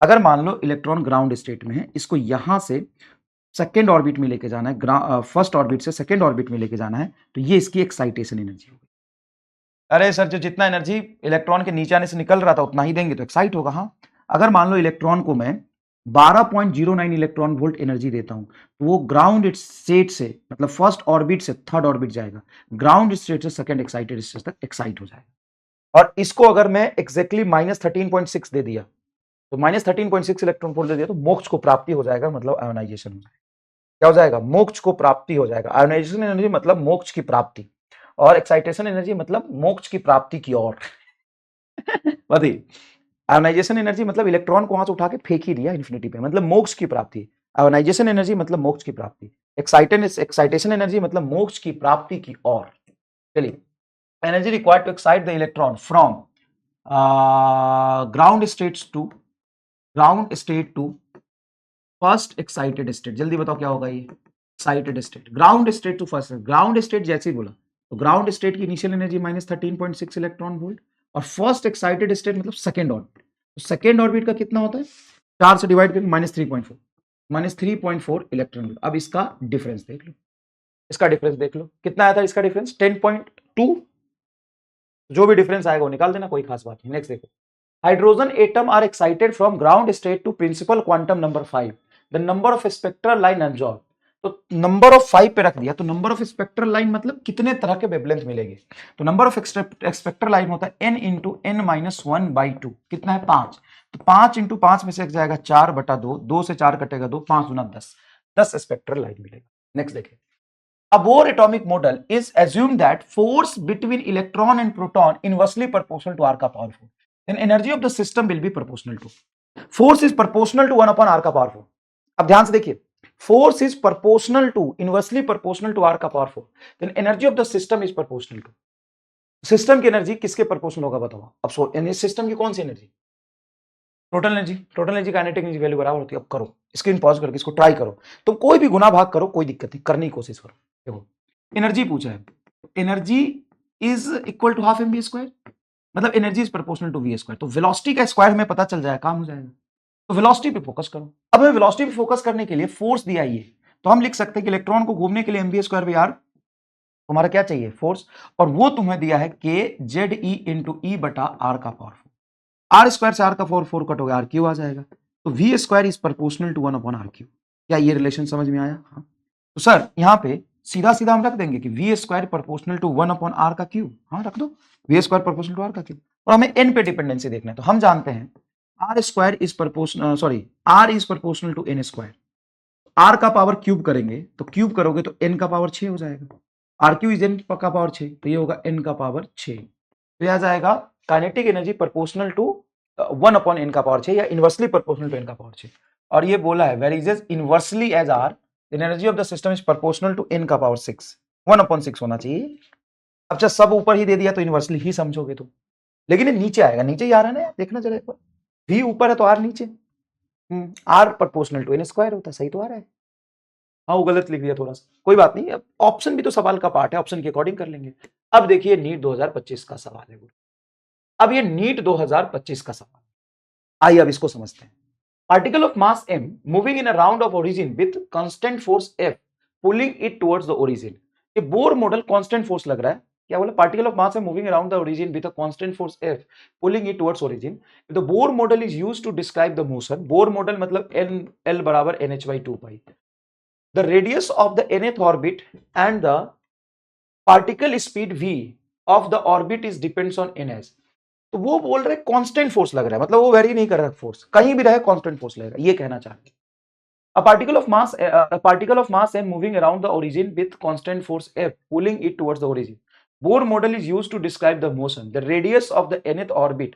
अगर मान लो इलेक्ट्रॉन ग्राउंड स्टेट में है, इसको यहां से सेकेंड ऑर्बिट में लेके जाना है, फर्स्ट ऑर्बिट से सेकेंड ऑर्बिट में लेके जाना है, तो ये इसकी एक्साइटेशन एनर्जी होगी। अरे सर, जो जितना एनर्जी इलेक्ट्रॉन के नीचे आने से निकल रहा था उतना ही देंगे तो एक्साइट होगा। हाँ, अगर मान लो इलेक्ट्रॉन को मैं 12.09 इलेक्ट्रॉन वोल्ट एनर्जी देता हूं तो वो ग्राउंड स्टेट से मतलब फर्स्ट ऑर्बिट से थर्ड ऑर्बिट जाएगा, ग्राउंड स्टेट से सेकंड एक्साइटेड स्टेट तक एक्साइट हो जाएगा। और इसको अगर मैं एक्जैक्टली -13.6 दे दिया तो -13.6 इलेक्ट्रॉन वोल्ट दे दिया तो मोक्ष को प्राप्ति हो जाएगा, मतलब आयोनाइजेशन हो जाएगा। क्या हो जाएगा? मोक्ष को प्राप्ति हो जाएगा। आयोनाइजेशन एनर्जी मतलब मोक्ष की प्राप्ति, और एक्साइटेशन एनर्जी मतलब मोक्ष की प्राप्ति की ओर। बताइए, आयोनाइजेशन एनर्जी मतलब इलेक्ट्रॉन को वहां से उठा के फेंक ही दिया इन्फिनिटी पे, मतलब मोक्ष की प्राप्ति। आयोनाइजेशन एनर्जी मतलब मोक्ष की प्राप्ति। एक्साइटेशन एनर्जी मतलब मोक्ष की प्राप्ति की ओर। चलिए, energy required to excite the electron from ground state to first excited state. जल्दी बताओ क्या होगा ये? Excited state. Ground state to first, ground state जैसे ही बोला तो ग्राउंड स्टेट की इनिशियल एनर्जी -13.6 इलेक्ट्रॉन वोल्ट, और फर्स्ट एक्साइटेड स्टेट मतलब सेकेंड ऑर्बिट। तो सेकेंड ऑर्बिट का कितना होता है? 4 से डिवाइड करके -3.4 इलेक्ट्रॉन वोल्ट। अब इसका डिफरेंस देख लो, इसका डिफरेंस देख लो कितना आया था इसका डिफरेंस? 10.2। जो भी डिफरेंस आएगा वो निकाल देना, कोई खास बात नहीं। नेक्स्ट देखो, hydrogen atom are excited from ground state to principal quantum number 5, the number of spectral line absorb. तो नंबर ऑफ 5 पे रख दिया, तो नंबर ऑफ स्पेक्ट्रल लाइन मतलब कितने तरह के वेवलेंथ मिलेंगे। तो नंबर ऑफ स्पेक्ट्रल लाइन होता है n इंटू n माइनस 1/2। कितना है? 5। तो 5 इंटू 5 में से एक जाएगा 4/2, 2 से 4 कटेगा 2, 5 गुना 10, 10 स्पेक्ट्रल लाइन मिलेगा। नेक्स्ट देखिए, a Bohr atomic model is assumed that force between electron and proton inversely proportional to r का power 4, then energy of the system will be proportional to, force is proportional to 1 upon r का power 4। अब ध्यान से देखिए, force is proportional to, inversely proportional to r का power 4, then energy of the system is proportional to, system की एनर्जी किसके प्रोपोर्शनल होगा बताओ? अब सिस्टम की कौन सी energy? Total energy. Total energy kinetic energy value बराबर होती है। अब करो, स्क्रीन पॉज करके इसको ट्राई करो, तुम कोई भी गुना भाग करो, कोई दिक्कत नहीं, करने की कोशिश करो। देखो, एनर्जी पूछा है, energy is equal to half mv square, मतलब energy is proportional to we square. तो वेलोसिटी का स्क्वायर हमें पता चल जाएगा, काम हो जाएगा। तो वेलोसिटी पे फोकस करो। अब हमें वेलोसिटी पे फोकस करने के लिए फोर्स दिया ही है, तो हम लिख सकते हैं कि इलेक्ट्रॉन को घूमने के लिए mv स्क्वायर बाई आर, तुम्हारा क्या चाहिए? फोर्स, और वो तुम्हें दिया है के जेड ई इंटू ई बटा आर का पावर। आर स्क्वायर से आर का 4 कट हो गया, आर क्यू आ जाएगा। तो we square is proportional to 1 upon r cube. क्या ये रिलेशन समझ में आया? हाँ। तो सर यहां पे सीधा सीधा हम रख देंगे कि we square proportional to 1 upon r का क्यू। हाँ रख दो, v square proportional to r का क्यू। और हमें एन पे डिपेंडेंसी देखना है, तो हम जानते हैं r square is proportional, sorry r is proportional to N square. R का पावर क्यूब करेंगे तो क्यूब करोगे तो एन का पावर 6 हो जाएगा। आर क्यू इज एन का पावर 6, तो ये होगा एन का पावर 6। तो यह आ जाएगा kinetic energy proportional to 1 upon n का पावर 6 या इनवर्सली प्रोपोर्शनल टू एन का पावर 6। और ये बोला है where is inversely as r, energy of the system is proportional to N का पावर 6, 1 अपॉन 6 होना चाहिए। अब जब सब ऊपर ही दे दिया तो इनवर्सली ही समझोगे तुम, लेकिन ये नीचे आएगा, नीचे ही आ रहा है ना, देखना जरा एक बार, वी ऊपर है तो आर नीचे, r proportional to N square होता है, सही तो आ रहा है। हाँ वो गलत लिख दिया थोड़ा सा, कोई बात नहीं, अब ऑप्शन भी तो सवाल का पार्ट है, ऑप्शन के अकॉर्डिंग कर लेंगे। अब देखिए नीट 2025 का सवाल है, अब ये नीट 2025 का सवाल, आइए अब इसको समझते हैं। Particle of mass m moving in a round of origin with constant force F pulling it towards the origin. ये बोर मॉडल कांस्टेंट फोर्स लग रहा है, क्या बोला? Particle of mass m moving around the origin with a constant force F pulling it towards origin. The Bohr model is used to describe the motion. Bohr model मतलब L बराबर NH/2π। The radius of the nth orbit and the particle speed v of the orbit is depends on ns। तो वो बोल रहे कांस्टेंट फोर्स लग रहा है, मतलब वो वेरी नहीं कर रहा फोर्स, कहीं भी रहे कांस्टेंट फोर्स लगेगा, ये कहना चाहते हैं। A particle of mass m moving around the origin with constant force F pulling it towards the origin. Bohr model is used to describe the motion, the radius of the nth orbit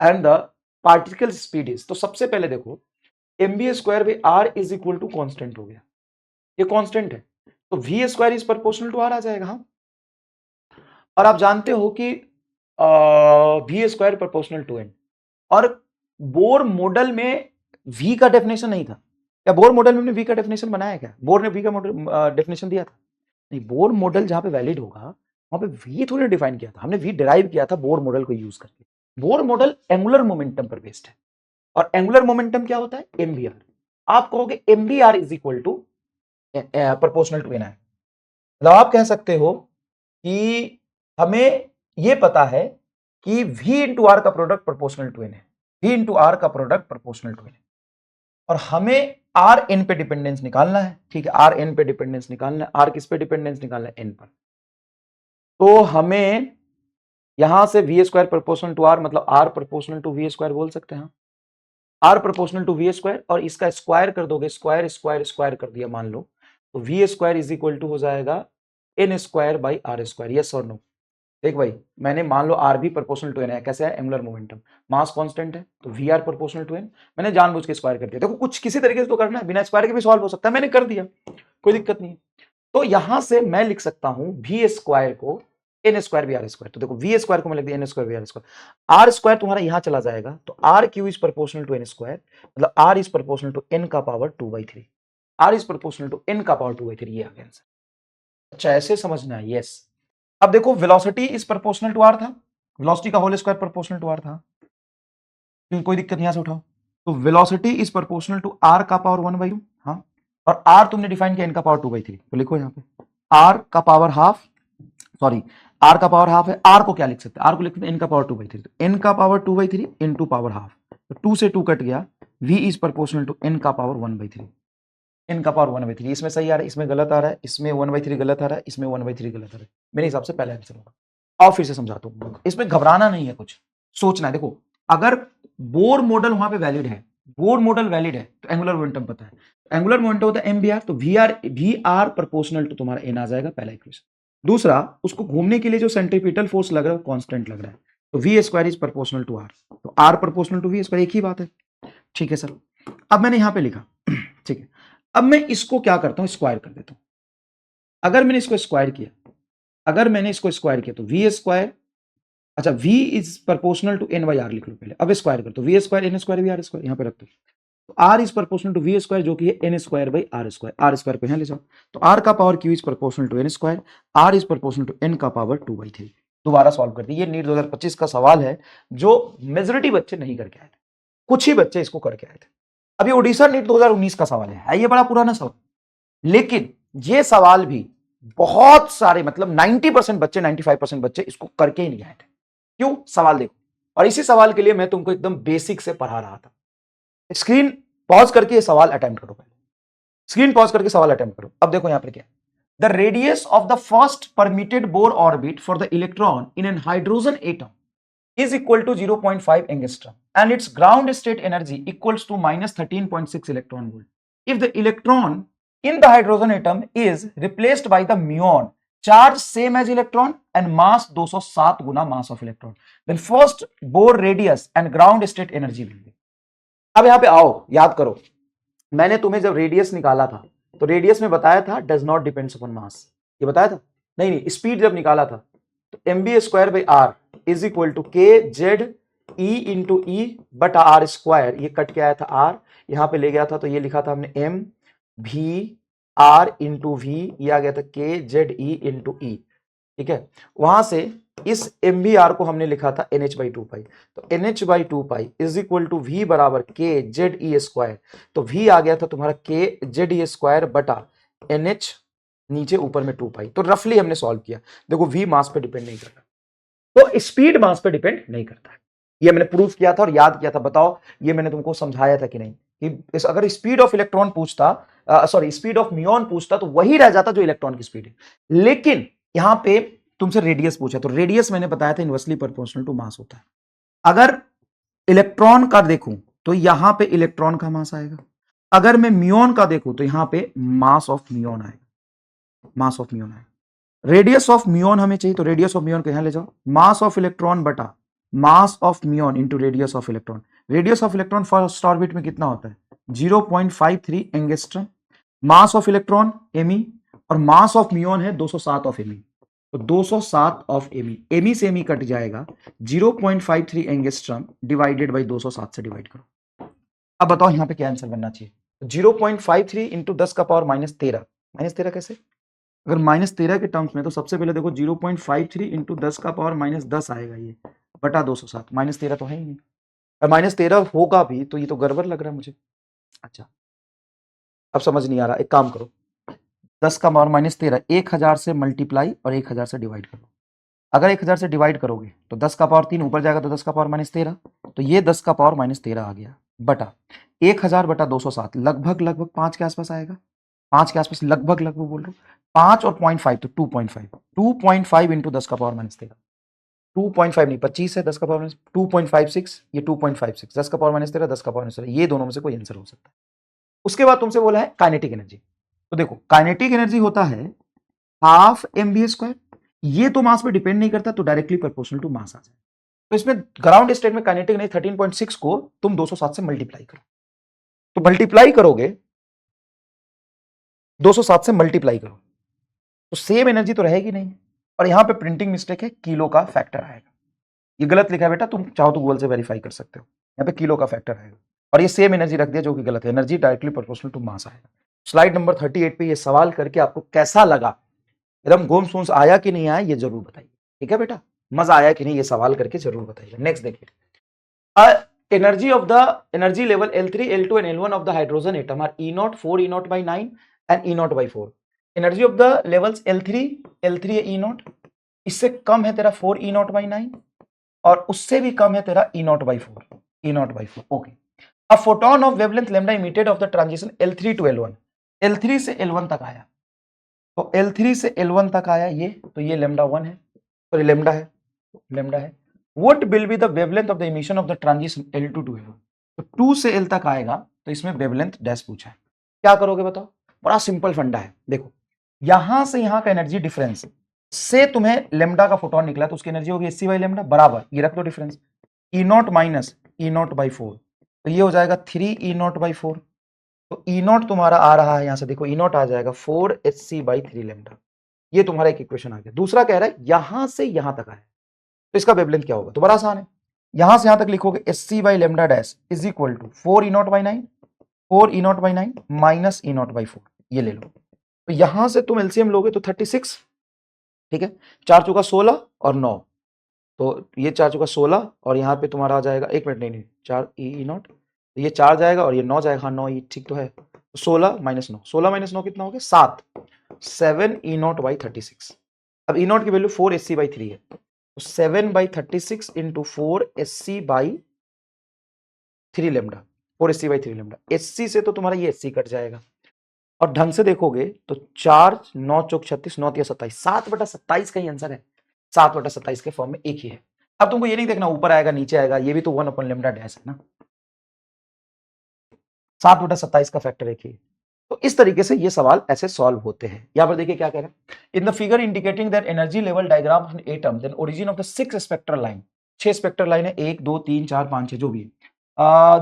and the particle speed is। तो सबसे पहले देखो mv square by are is equal to constant हो गया, ये कांस्टेंट है, तो v square is proportional to R आ जाएगा। हाँ, और आप जानते हो कि we square proportional to N, और बोर मॉडल में v का डेफिनेशन नहीं था क्या? बोर मॉडल में हमने v का डेफिनेशन बनाया क्या? बोर ने v का मॉडल डेफिनेशन दिया था? नहीं, बोर मॉडल जहां पे वैलिड होगा वहां पे v थोड़ी डिफाइन किया था, हमने v डिराइव किया था बोर मॉडल को यूज करके। बोर मॉडल एंगुलर मोमेंटम पर बेस्ड है, और एंगुलर मोमेंटम क्या होता है? mvr। आप कहोगे mvr is equal to proportional to n. मतलब आप कह सकते हो कि हमें ये पता है कि v इंटू आर का प्रोडक्ट प्रोपोर्शनल टू n है, v इंटू आर का प्रोडक्ट प्रोपोर्शनल टू n है, और हमें आर एन पे डिपेंडेंस निकालना है। ठीक है, आर एन पे डिपेंडेंस निकालना है। आर किस पे डिपेंडेंस निकालना है? एन पर। तो हमें यहां से V square proportional to R, मतलब R proportional to we square बोल सकते हैं। R proportional to we square, और इसका स्क्वायर कर दोगे, स्क्वायर स्क्वायर स्क्वायर कर दिया मान लो, तो we square is equal to हो जाएगा n square by r square. Yes और नो? देख भाई, मैंने मान लो आर भी प्रोपोर्शनल टू एन है, कैसे है? एंगुलर मोमेंटम, मास कांस्टेंट है, तो v are proportional to n. मैंने जानबूझ के स्क्वायर कर दिया। देखो कुछ किसी तरीके से तो करना है, बिना स्क्वायर के भी सॉल्व हो सकता है, मैंने कर दिया, कोई दिक्कत नहीं है। तो यहां से मैं लिख सकता हूं वी स्क्वायर को N square by R square. तो देखो वी स्क्वायर को मैं लिख दिया N square by R square. Are square तुम्हारा यहां चला जाएगा, तो R cube is proportional to N square, मतलब R is proportional to N का power 2/3। R is proportional to N का पावर 2/3, ये आ गया आंसर। अच्छा, ऐसे समझना है। यस। अब देखो velocity is proportional to r था, वेलोसिटी का whole square proportional to r था, तो कोई दिक्कत यहां से उठाओ। तो velocity is proportional to r का पावर 1/2। हाँ, और आर तुमने डिफाइन किया एन का पावर 2/3, तो लिखो यहां पे आर का पावर हाफ, सॉरी आर का पावर हाफ है, आर को क्या लिख सकते हैं? आर को लिख सकते हैं एन का पावर 2/3, तो एन का पावर 2/3 इनटू पावर हाफ, तो 2 से 2 कट गया, v is proportional to N का पावर 1/3। एन का पावर 1/3, इसमें सही आ रहा है, इसमें गलत आ रहा है, इसमें 1/3 गलत आ रहा है, इसमें 1/3 गलत आ रहा है। मेरे हिसाब से पहला आंसर होगा। और फिर से समझाता हूं, इसमें घबराना नहीं है, कुछ सोचना है। देखो अगर बोर मॉडल वहां पे वैलिड है, बोर मॉडल वैलिड है, तो एंगुलर मोमेंटम पता है, एंगुलर मोमेंटम होता है mvr, तो वी आर प्रोपोर्शनल टू तुम्हारा एन आ जाएगा, पहला इक्वेशन। दूसरा, उसको घूमने के लिए जो सेंट्रीपिटल फोर्स लग रहा है कांस्टेंट लग रहा है, तो we square is proportional to R, तो R proportional to we square, एक ही बात है। ठीक है सर, अब मैंने यहां पे लिखा ठीक है, अब मैं इसको क्या करता हूं, स्क्वायर कर देता हूं। अगर मैंने इसको स्क्वायर किया, अगर मैंने इसको स्क्वायर किया, तो वी स्क्वायर, अच्छा v is proportional to N by are लिख लो पहले, अब स्क्वायर कर, तो we square n square v r square यहां पे रख दो, तो r is proportional to we square जो कि है n square by r square, are square को यहां ले जाओ, तो आर का power cube is proportional to N square, r is proportional to N का पावर 2/3। दोबारा सॉल्व कर दी। ये नीट 2025 का सवाल है जो मेजोरिटी बच्चे नहीं करके आए थे, कुछ ही बच्चे इसको करके आए थे। अभी ओडिशा नीट 2019 का सवाल है, ये बड़ा पुराना सवाल, लेकिन ये सवाल भी बहुत सारे, मतलब 90% बच्चे, 95% बच्चे इसको करके ही नहीं आए थे। क्यों? सवाल देखो, और इसी सवाल के लिए मैं तुमको एकदम बेसिक से पढ़ा रहा था। स्क्रीन पॉज करके ये सवाल अटेम्प्ट करो, पहले स्क्रीन पॉज करके सवाल अटेम्प्ट करो। अब देखो यहां पर क्या, the radius of the first permitted Bohr orbit for the electron in an hydrogen atom is equal to 0.5 angstrom and its ground state energy equals to minus 13.6 electron volt. If the electron in the hydrogen atom is replaced by the muon, charge same as electron and mass 207 Guna mass of electron, then first Bohr radius and ground state energy will be. अब यहां पे आओ, याद करो, मैंने तुम्हें जब रेडियस निकाला था तो रेडियस में बताया था does not depends upon mass, ये बताया था? नहीं, स्पीड जब निकाला था तो mb square by are is equal to k z e into e बटा आर स्क्वायर, ये कट के आया था आर, यहां पे ले गया था तो ये लिखा था हमने एम भी आर इंटू वी, ये आ गया था के जेड ई इंटू ई। ठीक है, वहां से इस एम बी आर को हमने लिखा था एन एच बाई 2 पाई, तो n H by 2 pi is equal to v बराबर के जेड ई स्क्वायर, तो वी आ गया था तुम्हारा के जेड ई स्क्वायर बटा एन एच नीचे ऊपर में 2 पाई। तो रफली हमने सॉल्व किया। देखो वी मास पे डिपेंड नहीं करता, तो स्पीड मास पे डिपेंड नहीं करता है, ये मैंने प्रूफ किया था और याद किया था। बताओ ये मैंने तुमको समझाया था कि नहीं, कि अगर स्पीड ऑफ इलेक्ट्रॉन पूछता, सॉरी स्पीड ऑफ म्यून पूछता, तो वही रह जाता जो इलेक्ट्रॉन की स्पीड है। लेकिन यहां पे तुमसे रेडियस पूछा, तो रेडियस मैंने बताया था इनवर्सली प्रोपोर्शनल टू मास होता है। अगर इलेक्ट्रॉन का देखूं तो यहां पे इलेक्ट्रॉन का मास आएगा, अगर मैं म्यून का देखूं तो यहां पे मास ऑफ म्यून आएगा, मास ऑफ म्यून आएगा। रेडियस ऑफ म्यून हमें चाहिए, तो रेडियस ऑफ म्यून को यहां ले जाओ, मास ऑफ इलेक्ट्रॉन बटा mass of muon into radius of electron. Radius of electron first orbit में कितना होता है? 0.53 angstrom. Mass of electron ME, और मास ऑफ म्यून है 207 ऑफ एमी, तो 207 ऑफ एमी, एमी से एमी कट जाएगा, 0.53 एंगस्ट्रम डिवाइडेड बाई 207 से डिवाइड करो। अब बताओ यहां पे क्या आंसर बनना चाहिए? 0.53 इंटू 10 का पावर -13, -13 कैसे? अगर -13 के टर्म्स में, तो सबसे पहले देखो 0.53 इंटू 10 का पावर -10 आएगा, ये बटा 207, -13 तो है ही नहीं, और -13 होगा भी तो ये तो गड़बड़ लग रहा है मुझे। अच्छा, अब समझ नहीं आ रहा, एक काम करो, 10 का पावर -13 1000 से मल्टीप्लाई और 1000 से डिवाइड करो, अगर 1000 से डिवाइड करोगे तो 10 का पावर 3 ऊपर जाएगा तो 10 का पावर -13, तो ये 10 का पावर -13 आ गया बटा 1000 बटा 207 लगभग लगभग 5 के आसपास आएगा। 5 के आसपास लगभग लगभग बोल रहा हूँ। 5 और 0.5 तो 2.5, 2.5 इंटू 10 का पावर -13, 2.5 नहीं 25 है 10 का पावर 2.56, ये 2.56 10 का पावर -13 10 का पावर -13, ये दोनों में से कोई आंसर हो सकता है। उसके बाद तुमसे बोला है काइनेटिक एनर्जी, तो देखो काइनेटिक एनर्जी होता है हाफ mv², ये तो मास पे डिपेंड नहीं करता, तो डायरेक्टली प्रोपोर्शनल टू मास आ जाए। तो इसमें ग्राउंड स्टेट में काइनेटिक एनर्जी 13.6 को तुम 207 से मल्टीप्लाई करो, तो मल्टीप्लाई करोगे 207 से मल्टीप्लाई करो तो सेम एनर्जी तो रहेगी नहीं, और यहां पे प्रिंटिंग मिस्टेक है, किलो का फैक्टर आएगा। ये गलत लिखा है बेटा, तुम चाहो तो गूगल से वेरीफाई कर सकते हो, यहाँ पे किलो का फैक्टर आएगा और ये सेम एनर्जी रख दिया जो कि गलत है, energy directly proportional to mass आएगा। स्लाइड नंबर 38 पे ये सवाल करके आपको कैसा लगा, एकदम गोम सोम्स आया कि नहीं आया ये जरूर बताइए, ठीक है बेटा, मजा आया कि नहीं ये सवाल करके जरूर बताइए। नेक्स्ट देखिए, energy of the energy level L3, L2 and L1 of the hydrogen atom are E0, 4 E0 by 9 and E0 by 4. Energy of the levels L3, L3 है E0, इससे कम है तेरा 4 E0 by 9 और उससे भी कम है तेरा E0 by 4, E0 by 4. Okay, a photon of wavelength lambda emitted of the transition L3 to L1, L3 से L1 तक आया, तो L3 से L1 तक आया ये, तो ये lambda 1 है, सॉरी lambda है, lambda है। What will be the wavelength of the emission of the transition L2 to L1? तो 2 से L तक आएगा, तो इसमें वेवलेंथ डैश पूछा है, क्या करोगे बताओ, बड़ा सिंपल फंडा है। देखो यहां से यहां का एनर्जी डिफरेंस से तुम्हें लेमडा का फोटोन निकला, तो उसकी एनर्जी होगी एससी बाई लेमडा बराबर, ये रख दो difference, E0 minus E0 by 4, तो ये हो जाएगा 3 E0 बाई 4, तो E0 तुम्हारा आ रहा है यहां से, देखो E0 आ जाएगा 4 HC बाई 3 लेमडा, ये तुम्हारा एक इक्वेशन आ गया। दूसरा कह रहा है यहां से यहां तक आया, तो इसका वेवलेंथ क्या होगा, तो बड़ा आसान है, यहां से यहां तक लिखोगे SC by lambda dash is equal to 4 E0 by 9, 4 E0 by 9 minus E0 by 4, ये ले लो। तो यहां से तुम एलसीएम लोगे तो 36, ठीक है, 4 चौका 16 और 9, तो ये 4 चौका 16 और यहाँ पे तुम्हारा आ जाएगा, एक मिनट नहीं 4 E0, तो ये 4 जाएगा और ये 9 जाएगा, हाँ 9 ये ठीक तो है, 16 माइनस 9, 16 माइनस 9 कितना हो गया 7, 7 E0 बाई 36। अब E0 की वैल्यू 4 SC बाई 3 है, तो 7 by 36 into 4 SC by 3 lambda, 4 SC by 3 lambda, SC से तो तुम्हारा ये SC कट जाएगा, और ढंग से देखोगे तो 4 9 चौक 36 9 तिया 27, 7/27 का ही आंसर है, 7/27 के फॉर्म में एक ही है। अब तुमको ये नहीं देखना ऊपर आएगा नीचे आएगा, ये भी तो 1 अपॉन लेमडा डैश है ना, 7/27 का फैक्टर एक ही। तो इस तरीके से ये सवाल ऐसे सॉल्व होते हैं। यहां पर देखिए क्या कह रहा है, in the figure indicating that energy level diagram of an atom then origin of the 6 spectral line, 6 spectral line है, 1 2 3 4 5 6 जो भी है,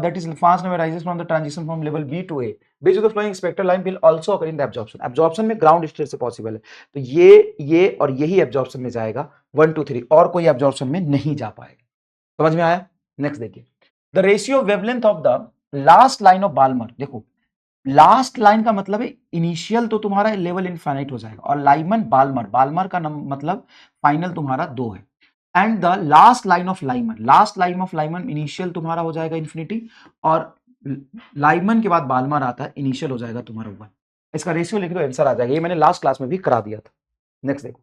that is fast never rises from the transition from level B to A based on the flowing spectral line will also occur in the absorption, absorption में ग्राउंड स्टेट से पॉसिबल है, तो ये और यही एब्जॉर्प्शन में जाएगा 1 2 3, और कोई एब्जॉर्प्शन में नहीं जा पाएगा। समझ में आया? नेक्स्ट देखिए, the ratio wavelength of the last line of Balmer, देखो लास्ट लाइन का मतलब है इनिशियल तो तुम्हारा लेवल इनफाइनाइट हो जाएगा, और लाइमन बाल्मर, बाल्मर का मतलब फाइनल तुम्हारा 2 है, and the last line of Lyman, last line of Lyman initial तुम्हारा हो जाएगा इन्फिनिटी, और लाइमन के बाद बाल्मर आता है, इनिशियल हो जाएगा तुम्हारा 1, इसका रेशियो लिख दो आंसर आ जाएगा, ये मैंने लास्ट क्लास में भी करा दिया था। नेक्स्ट देखो,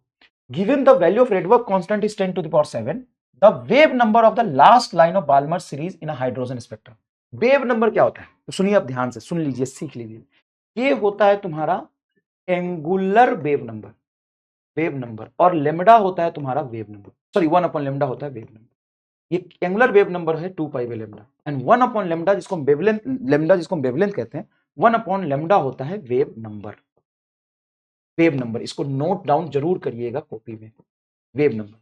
given the value of Rydberg constant is 10 to the power 7, the wave number of the last line of Balmer series in a hydrogen spectrum, wave number क्या होता है तो सुनिए, अब ध्यान से सुन लीजिए, सीख लीजिए, ये होता है तुम्हारा angular wave number, wave number, और लेमडा होता है तुम्हारा wave number, sorry 1 upon lambda होता है वेव नंबर, ये एंगुलर वेव नंबर है 2 pi by lambda, and 1 upon lambda जिसको हम वेवलेंथ, लेमडा जिसको हम वेवलेंथ कहते हैं, 1 अपॉन लेमडा होता है वेव नंबर, वेव नंबर, इसको नोट डाउन जरूर करिएगा कॉपी में, वेव नंबर।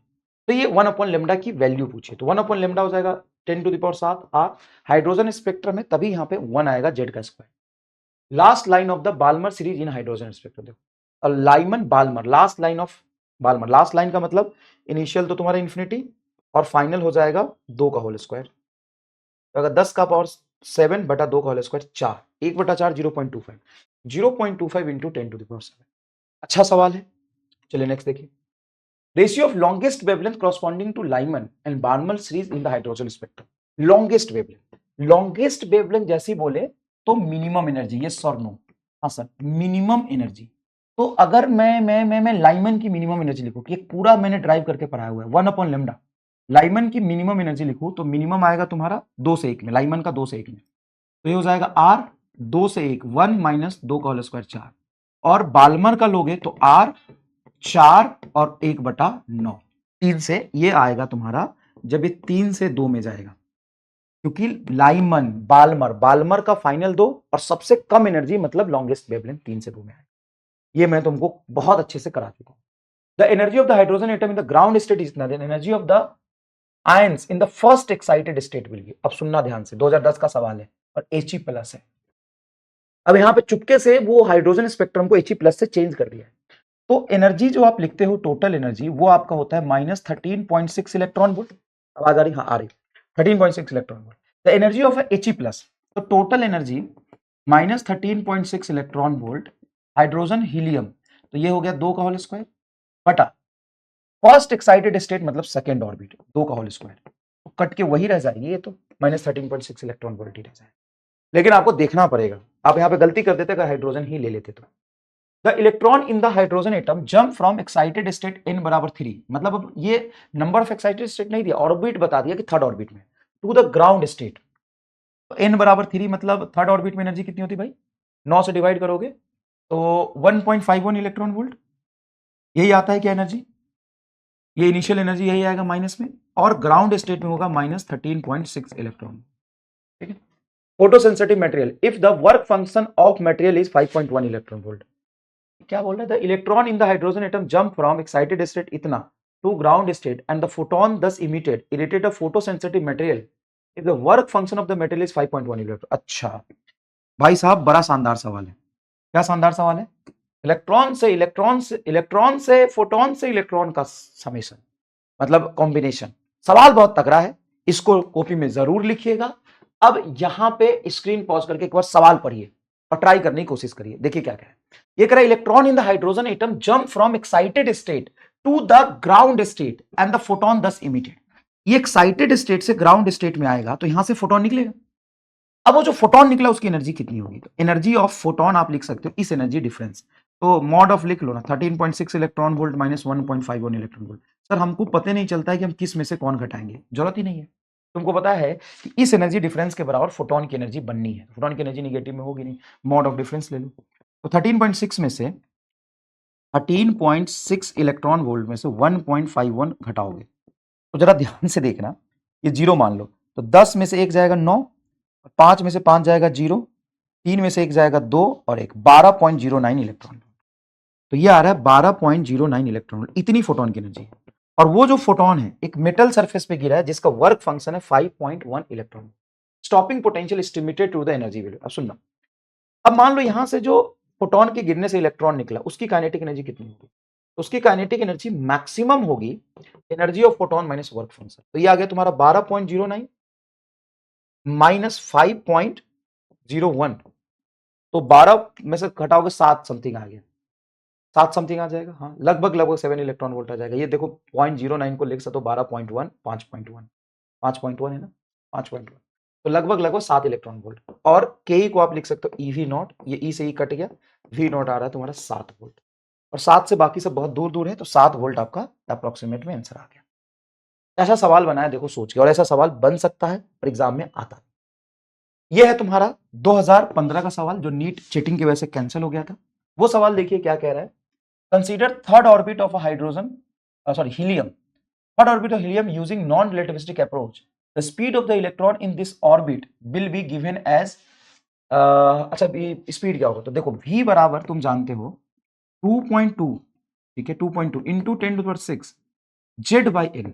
तो ये 1 अपॉन लेमडा की वैल्यू पूछिए, तो 1 अपॉन लेमडा हो जाएगा 10 to the power 7 r, hydrogen spectrum है तभी यहाँ पे 1 आएगा जेड का square, last line of the Balmer series in hydrogen spectrum, देखो और Lyman Balmer, last line of Balmer, last line का मतलब इनिशियल तो तुम्हारा इन्फिनिटी और फाइनल हो जाएगा 2 का होल स्क्वायर, तो अगर 10 का पावर 7 बटा 2 का whole square 4, 1/4 0.25, 0.25 into 10 to the power 7, अच्छा सवाल है। चलिए नेक्स्ट देखिए, ratio of longest wavelength corresponding to Lyman and Balmer series in the hydrogen spectrum, longest wavelength, longest wavelength जैसी बोले तो मिनिमम एनर्जी, यस और नो, हाँ सर मिनिमम एनर्जी, तो अगर मैं लाइमन की मिनिमम एनर्जी लिखूं कि एक पूरा मैंने ड्राइव करके पढ़ाया हुआ है 1/λ, लाइमन की मिनिमम एनर्जी लिखूं तो मिनिमम आएगा तुम्हारा 2 से 1 में, लाइमन का 2 से 1 में, तो ये हो जाएगा आर 2 से 1 1 माइनस 2 का होल स्क्वायर 4, और बाल्मर का लोगे तो आर 4 और 1/9, 3 से ये आएगा तुम्हारा, जब ये 3 से 2 में जाएगा, क्योंकि लाइमन बाल्मर बाल्मर का फाइनल 2 और सबसे कम एनर्जी मतलब लॉन्गेस्ट वेवलेंथ 3 से 2 में आएगा। ये मैं तुमको बहुत अच्छे से करा चुका हूं। The energy of the hydrogen atom in the ground state is इतना, energy of the ions in the first excited state will be, अब सुनना ध्यान से, 2010 का सवाल है और He+ है। अब यहां पे चुपके से वो हाइड्रोजन स्पेक्ट्रम को He+ से चेंज कर दिया है, तो एनर्जी जो आप लिखते हो टोटल एनर्जी वो आपका होता है -13.6 इलेक्ट्रॉन वोल्ट। आवाज आ रही? हाँ आ रही। 13.6 electron volt the energy of He+, तो total energy -13.6 electron volt hydrogen helium, तो ये हो गया 2 का होल स्क्वायर बटा फर्स्ट एक्साइटेड स्टेट मतलब सेकेंड ऑर्बिट 2 का होल स्क्वायर, तो कट के वही रह जाएगी, ये तो -13.6 इलेक्ट्रॉन वोल्ट ही रह जाएगा। लेकिन आपको देखना पड़ेगा, आप यहां पे गलती कर देते अगर हाइड्रोजन ही ले लेते तो। The electron in the hydrogen atom jump from excited state n बराबर 3, मतलब अब ये नंबर ऑफ एक्साइटेड स्टेट नहीं दिया, ऑर्बिट बता दिया कि थर्ड ऑर्बिट में, टू द ग्राउंड स्टेट, तो n बराबर 3 मतलब थर्ड ऑर्बिट में एनर्जी कितनी होती भाई, 9 से डिवाइड करोगे तो 1.51 इलेक्ट्रॉन वोल्ट, यही आता है क्या एनर्जी, ये इनिशियल एनर्जी यही आएगा माइनस में, और ग्राउंड स्टेट में होगा -13.6 इलेक्ट्रॉन। ठीक है, photosensitive material if the work function of material is 5.1 electron volt, क्या बोल रहा है, the electron in the hydrogen atom jump from excited state इतना to ground state and the photon thus emitted irritate a photosensitive material if the work function of the material is 5.1 electron. अच्छा भाई साहब, बड़ा शानदार सवाल है। क्या शानदार सवाल है? इलेक्ट्रॉन से फोटोन से इलेक्ट्रॉन का समेशन मतलब कॉम्बिनेशन, सवाल बहुत तगड़ा है, इसको कॉपी में जरूर लिखिएगा। अब यहां पे स्क्रीन पॉज करके एक बार सवाल पढ़िए और ट्राई करने की कोशिश करिए। देखिए क्या क्या है, ये कह रहा है electron in the hydrogen atom jump from excited state to the ground state and the photon thus emitted, ये एक्साइटेड स्टेट से ग्राउंड स्टेट में आएगा तो यहां से फोटोन निकलेगा। अब वो जो फोटोन निकला उसकी एनर्जी कितनी होगी, तो एनर्जी ऑफ फोटोन आप लिख सकते हो इस एनर्जी डिफरेंस, तो मॉड ऑफ लिख लो ना, 13.6 electron volt minus 1.51 electron volt. Sir हमको पता नहीं चलता है कि हम किस में से कौन घटाएंगे, जरूरत ही नहीं है, तुमको पता है कि इस एनर्जी डिफरेंस के बराबर फोटोन की एनर्जी बननी है, फोटोन की एनर्जी निगेटिव में होगी नहीं, मॉड ऑफ डिफरेंस ले लो, तो 13.6 में से 13.6 इलेक्ट्रॉन वोल्ट में से 1.51 घटाओगे तो जरा ध्यान से देखना, ये जीरो मान लो, तो 10 में से एक जाएगा 9, 5 में से 5 जाएगा 0, 3 में से एक जाएगा 2 और एक 12.09 इलेक्ट्रॉन, तो ये आ रहा है 12.09 इलेक्ट्रॉन, इतनी फोटोन की एनर्जी है। और वो जो फोटोन है एक मेटल सरफेस पे गिरा है जिसका वर्क फंक्शन है 5.1 electron, stopping potential estimated to the energy value. अब सुनना, अब मान लो यहां से जो फोटोन के गिरने से इलेक्ट्रॉन निकला उसकी काइनेटिक एनर्जी कितनी होगी, तो उसकी काइनेटिक एनर्जी मैक्सिमम होगी energy of photon minus work function, तो ये आ गया तुम्हारा 12.09 माइनस 5.01, तो 12 में से घटाओगे 7 समथिंग आ गया, 7 समथिंग आ जाएगा, हाँ लगभग लगभग 7 इलेक्ट्रॉन वोल्ट आ जाएगा। ये देखो 0.09 को लिख सकते हो 12.1 5.1 5.1 है ना, 5.1, तो लगभग लगभग 7 इलेक्ट्रॉन वोल्ट। और के को आप लिख सकते हो ईवी नॉट, ये ई से ई कट गया, वी नॉट आ रहा है तुम्हारा 7 वोल्ट, और 7 से बाकी सब बहुत दूर दूर है, तो 7 वोल्ट आपका अप्रोक्सीमेट में आंसर आ गया। ऐसा सवाल बनाया देखो सोच के, और ऐसा सवाल बन सकता है और एग्जाम में आता है। यह है तुम्हारा 2015 का सवाल जो नीट चीटिंग की वजह से कैंसिल हो गया था। वो सवाल देखिए क्या कह रहा है, consider third orbit of a hydrogen sorry helium, third orbit of helium using non-relativistic approach. The speed of the electron in this orbit will be given as अच्छा स्पीड क्या होगा, तो देखो v बराबर तुम जानते हो 2.2, ठीक है 2.2 इंटू 10⁶ जेड बाई एन,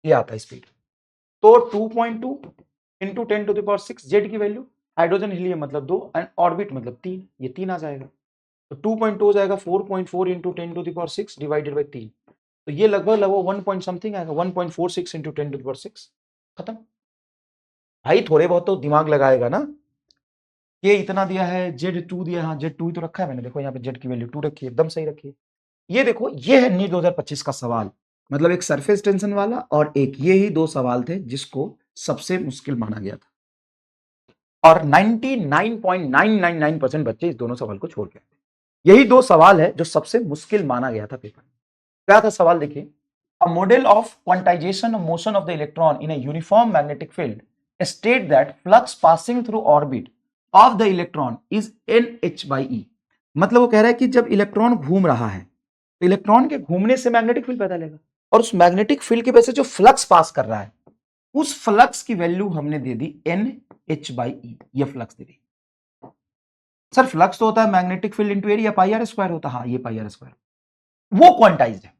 ये आता है स्पीड, तो 2.2 इंटू 10⁶ जेड की वैल्यू, हाइड्रोजन हीलियम मतलब 2 एंड ऑर्बिट मतलब 3, ये 3 आ जाएगा, तो 2.2 हो जाएगा 4.4 इंटू 10⁶ डिवाइडेड बाई 3, तो ये लगभग लगभग 1 पॉइंट समथिंग आएगा, 1.46 इंटू 10⁶, खत्म। भाई थोड़े बहुत तो दिमाग लगाएगा ना, ये इतना दिया है, Z2 दिया है, हाँ Z2 ही तो रखा है मैंने, देखो यहाँ पे Z की वैल्यू 2 रखी है, एकदम सही रखी है। ये देखो ये है नीट 2025 का सवाल, मतलब एक सरफेस टेंशन वाला और एक, ये ही दो सवाल थे जिसको सबसे मुश्किल माना गया था, और 99.999% बच्चे इस दोनों सवाल को छोड़ गए। यही दो सवाल है जो सबसे मुश्किल माना गया था पेपर। क्या था सवाल देखिए, a model of quantization of motion of the electron in a uniform magnetic field state that flux passing through orbit of the electron is NH/E। मतलब वो कह रहा है कि जब इलेक्ट्रॉन घूम रहा है तो इलेक्ट्रॉन के घूमने से मैग्नेटिक फील्ड पैदा लेगा, और उस मैग्नेटिक फील्ड की वजह से जो फ्लक्स पास कर रहा है उस फ्लक्स की वैल्यू हमने दे दी NH/E। ये फ्लक्स दे दी। सर फ्लक्स तो होता है magnetic field into area, pi r square होता है। हाँ, ये पाई आर स्क्वायर वो क्वांटाइज्ड है।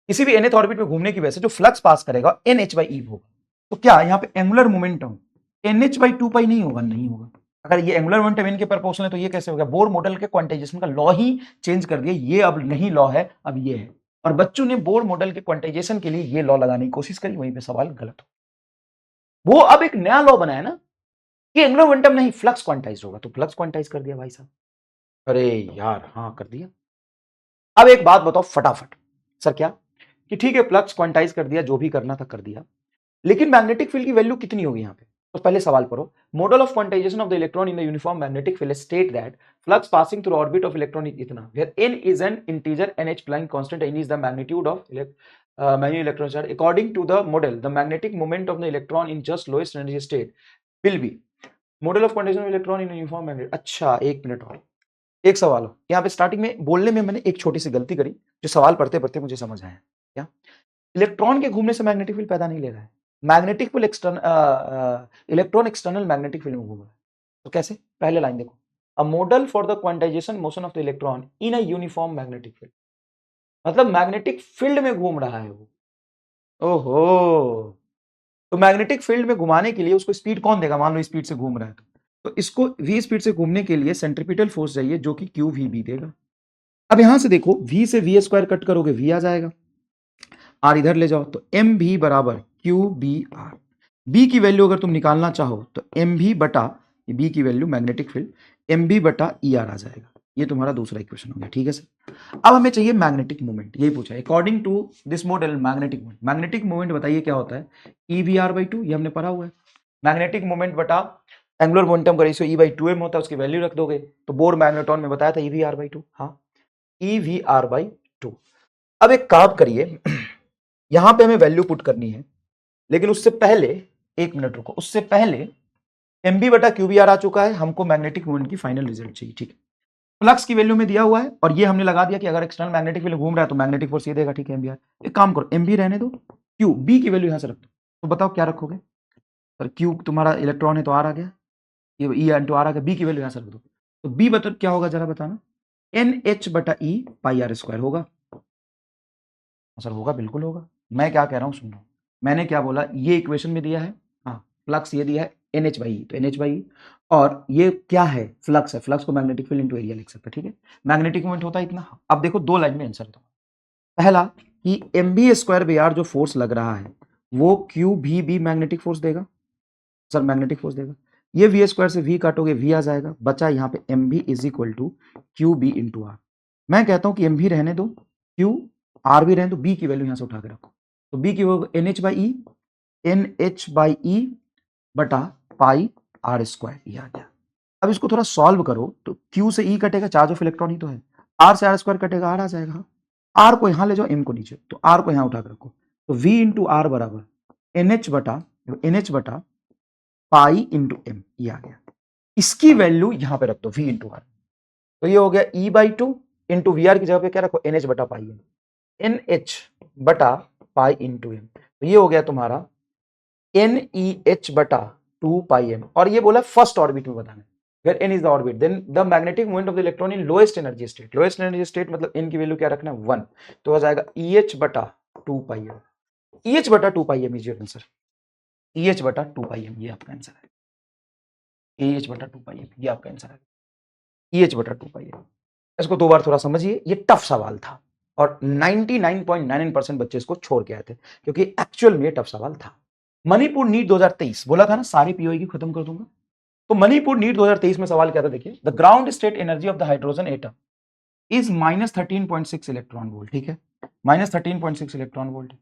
किसी भी nth ऑर्बिट में घूमने की वजह से जो फ्लक्स पास करेगा NH/E होगा। तो क्या यहाँ पे एंगुलर मोमेंटम NH/2 पाई नहीं होगा? नहीं होगा। अगर ये एंगुलर मोमेंटम इनके प्रोपोर्शनल है तो ये कैसे होगा? बोर मॉडल के क्वांटाइजेशन का लॉ ही चेंज कर दिया। ये अब नहीं लॉ है, अब ये है। और बच्चों ने बोर मॉडल के क्वांटाइजेशन के लिए ये लॉ लगाने की कोशिश करी, वहीं पे सवाल गलत हो। वो अब एक नया लॉ बनाया ना कि एंगुलर मोमेंटम नहीं, फ्लक्स क्वांटाइज होगा, तो फ्लक्स क्वांटाइज कर दिया भाई साहब। अरे यार, हाँ कर दिया। अब एक बात बताओ फटाफट, सर क्या? कि ठीक है फ्लक्स क्वांटाइज कर दिया, जो भी करना था कर दिया, लेकिन मैग्नेटिक फील्ड की वैल्यू कितनी होगी यहाँ पे? तो पहले सवाल पढ़ो, model of quantization of the electron in the uniform magnetic field state that flux passing through orbit of electron is इतना, where n is an integer and h Planck constant, n is the magnitude of many electron charge. According to the model, the magnetic moment of the electron in just lowest energy state will be model of quantization of electron in uniform magnet. अच्छा, एक मिनट और, एक सवाल हो। यहाँ पे स्टार्टिंग में बोलने में मैंने एक छोटी सी गलती करी, जो सवाल पढ़ते पढ़ते मुझे समझ आया। क्या? इलेक्ट्रॉन के घूमने से मैग्नेटिक फील्ड पैदा नहीं ले रहा है, magnetic field electron external magnetic field में घूम रहा है। तो कैसे? पहले लाइन देखो, a model for the quantization motion of the electron in a uniform magnetic field, मतलब मैग्नेटिक फील्ड में घूम रहा है वो। ओहो, तो मैग्नेटिक फील्ड में घुमाने के लिए उसको स्पीड कौन देगा? मान लो स्पीड से घूम रहा है तो इसको v स्पीड से घूमने के लिए सेंट्रीपिटल फोर्स चाहिए, जो कि QVB देगा। अब यहां से देखो, v से v स्क्वायर कट करोगे v आ जाएगा, r इधर ले जाओ तो mv बराबर QBR। b की वैल्यू अगर तुम निकालना चाहो तो mv बटा, b की वैल्यू मैग्नेटिक फील्ड mv बटा ER आ जाएगा। ये तुम्हारा दूसरा इक्वेशन हो गया, ठीक है सर। अब हमें चाहिए मैग्नेटिक मोमेंट, यही पूछा है। According to this model magnetic moment, magnetic moment बताइए क्या होता है? EVR/2, ये हमने पढ़ा हुआ है। मैग्नेटिक मोमेंट बटा एंगुलर मोमेंटम का रेशियो E/2m होता है, उसकी वैल्यू रख दोगे। तो बोर मैग्नेट्रॉन में बताया था EVR/2, हाँ EVR/2। अब एक काम करिए, यहां पे हमें वैल्यू पुट करनी है, लेकिन उससे पहले एक मिनट रुको, उससे पहले MB बटा QBR आ चुका है, हमको मैग्नेटिक मोमेंट की फाइनल रिजल्ट चाहिए, ठीक है। फ्लक्स की वैल्यू में दिया हुआ है, और ये हमने लगा दिया कि अगर एक्सटर्नल मैग्नेटिक फील्ड घूम रहा है तो मैग्नेटिक फोर्स ये देगा, ठीक है MBR। एक काम करो, MB रहने दो, Q B की वैल्यू यहां से रख दो। तो बताओ क्या रखोगे? सर Q तुम्हारा इलेक्ट्रॉन है तो R आ गया, ये E इंटू R आ गया, B की वैल्यू यहां से रख दो। तो B बता क्या होगा जरा बताना? NH बटा E पाई R स्क्वायर होगा। सर होगा, बिल्कुल होगा। मैं क्या कह रहा हूं सुनो, मैंने क्या बोला, ये इक्वेशन में दिया है, हाँ फ्लक्स ये दिया है NH/E, तो NH/E, और ये क्या है? फ्लक्स है, फ्लक्स को मैग्नेटिक फील्ड इनटू एरिया लिख सकते हैं, ठीक है। मैग्नेटिक मोमेंट होता है इतना। अब देखो दो लाइन में आंसर दो। पहला कि MB स्क्वायर बाई R जो फोर्स लग रहा है वो QVB मैग्नेटिक फोर्स देगा, सर मैग्नेटिक फोर्स देगा। ये V स्क्वायर से V काटोगे V आ जाएगा, बचा यहाँ पे MB is equal to QB into R। मैं कहता हूं कि MB रहने दो, Q R भी रहने दो, B की वैल्यू यहां से उठा के रखो। तो B की होगा NH/E बटा पाई R स्क्वायर, ये आ गया। अब इसको थोड़ा सॉल्व करो तो Q से E कटेगा, चार्ज ऑफ इलेक्ट्रॉन ही तो है। R से R स्क्वायर कटेगा, R आ जाएगा। R को यहां ले जाओ, M को नीचे, तो R को यहां उठा के रखो। तो V इंटू R बराबर NH बटा पाई इंटू M, ये आ गया। इसकी वैल्यू यहां पे रख दो, V इंटू R। तो ये हो गया E/2 इंटू VR की जगह पे क्या रखो? NH बटा पाई M, NH बटा पाई इंटू M। तो ये हो गया तुम्हारा NEH बटा 2 पाई M, और ये बोला फर्स्ट ऑर्बिट में बताना है। Where n is the orbit, then the magnetic moment of the electron in lowest energy state, lowest energy state मतलब n की वैल्यू क्या रखना है? 1। तो आ जाएगा EH बटा 2 पाई M, EH बटा 2 पाई M is your answer. EH बटा 2 पाई M ये आपका आंसर है। EH बटा 2 पाई M ये आपका आंसर है। EH बटा 2 पाई M। इसको दो बार थोड़ा समझिए, ये टफ सवाल था और 99.99% बच्चे इसको छोड़ के आए थे, क्योंकि एक्चुअल में ये टफ सवाल था। मणिपुर नीट 2023 बोला था ना, सारी पीओई की खत्म कर दूंगा। तो मणिपुर नीट 2023 में सवाल क्या था देखिए, the ground state energy of the hydrogen atom is -13.6 electron volt, ठीक है, -13.6 electron volt.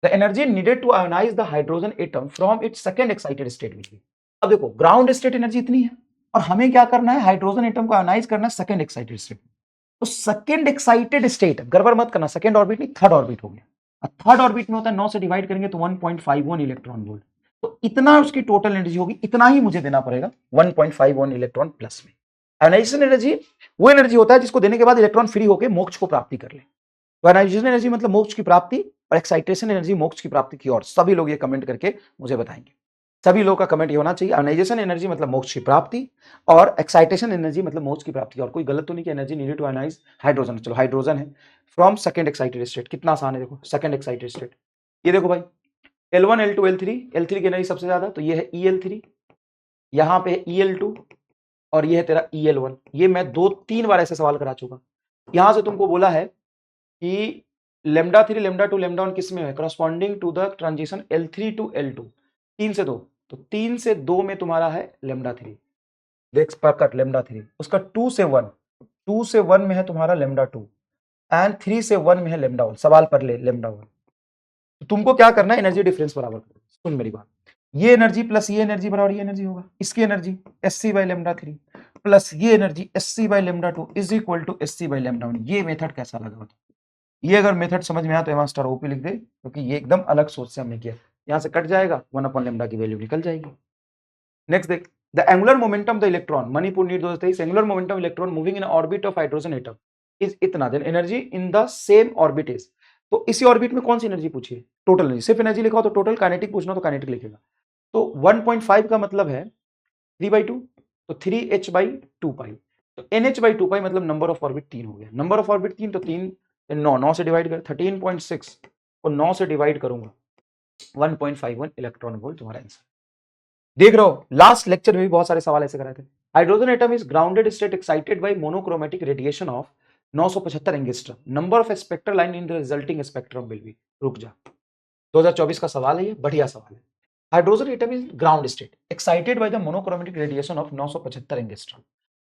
The energy needed to ionize the hydrogen atom from its second excited state will be. अब देखो ग्राउंड स्टेट एनर्जी इतनी है, और हमें क्या करना है? हाइड्रोजन एटम को आयोनाइज करना है सेकंड एक्साइटेड स्टेट। तो सेकेंड एक्साइटेड स्टेट, गड़बड़ मत करना, सेकेंड ऑर्बिट नहीं थर्ड ऑर्बिट हो गया। थर्ड ऑर्बिट में होता है 9 से डिवाइड करेंगे तो 1.51 इलेक्ट्रॉन वोल्ट, तो इतना उसकी टोटल एनर्जी होगी, इतना ही मुझे देना पड़ेगा 1.51 इलेक्ट्रॉन प्लस में। आयोनाइजेशन एनर्जी वो एनर्जी होता है जिसको देने के बाद इलेक्ट्रॉन फ्री होकर मोक्ष को प्राप्ति कर ले। तो आयोनाइजेशन एनर्जी मतलब मोक्ष की प्राप्ति, और एक्साइटेशन एनर्जी मोक्ष की प्राप्ति की ओर। सभी लोग ये कमेंट करके मुझे बताएंगे, सभी लोग का कमेंट ये होना चाहिए, आयोनाइजेशन एनर्जी मतलब मोक्ष की प्राप्ति, और एक्साइटेशन एनर्जी मतलब मोक्ष की प्राप्ति। और कोई गलत तो नहीं कि energy needed to ionize hydrogen, चलो हाइड्रोजन है फ्रॉम सेकंड एक्साइटेड स्टेट, कितना आसान है देखो, सेकंड एक्साइटेड स्टेट। ये देखो भाई L1 L2 L3, L3 की एनर्जी सबसे ज्यादा, तो ये है EL3, यहां पे EL2, और ये है तेरा EL1। ये मैं 2-3 बार ऐसे सवाल करा चुका। यहां से तुमको बोला है कि λ3 λ2 λ1 किस में है, corresponding to the transition L3 to L2, 3 से 2, तो 3 से 2 में तुम्हारा है λ3, देख कट λ3, उसका 2 से 1, 2 से 1 में है तुम्हारा λ2, एंड 3 से 1 में है λ1, सवाल पर ले λ1। तो तुमको क्या करना है, एनर्जी डिफरेंस बराबर करना। सुन मेरी बात, ये एनर्जी प्लस ये एनर्जी बराबर ये एनर्जी होगा, इसकी एनर्जी SC बाई λ3 प्लस ये energy SC by λ2 is equal to SC by λ1। ये मेथड कैसा लगा बताओ? ये अगर मेथड समझ में आया तो एम स्टार ओपी लिख दे, क्योंकि ये एकदम अलग सोच से हमने किया। यहां से कट जाएगा, 1/λ की वैल्यू निकल जाएगी। नेक्स्ट देख, the angular momentum the electron, Manipur NEET 2023, angular momentum electron moving in orbit of hydrogen atom is इतना, then energy in the same orbit is. तो इसी ऑर्बिट में कौन सी एनर्जी पूछी है, टोटल एनर्जी, सिर्फ एनर्जी लिखा हो तो टोटल, काइनेटिक पूछना तो काइनेटिक लिखेगा। तो 1.5 का मतलब है 3/2, तो 3h/2 पाई, तो NH/2 पाई मतलब नंबर ऑफ ऑर्बिट 3 हो गया। नंबर ऑफ ऑर्बिट 3, तो 3 9 से डिवाइड कर, 13.6 को 9 से डिवाइड करूंगा, 1.51 इलेक्ट्रॉन वोल्ट तुम्हारा आंसर। देख रहे हो, लास्ट लेक्चर में भी बहुत सारे सवाल ऐसे कराए थे। Hydrogen atom is grounded state excited by monochromatic radiation of 975 angstrom, number of spectral line in the resulting spectrum will be. रुक जा, 2024 का सवाल है ये, बढ़िया सवाल है। Hydrogen atom is ground state excited by the monochromatic radiation of 975 angstrom.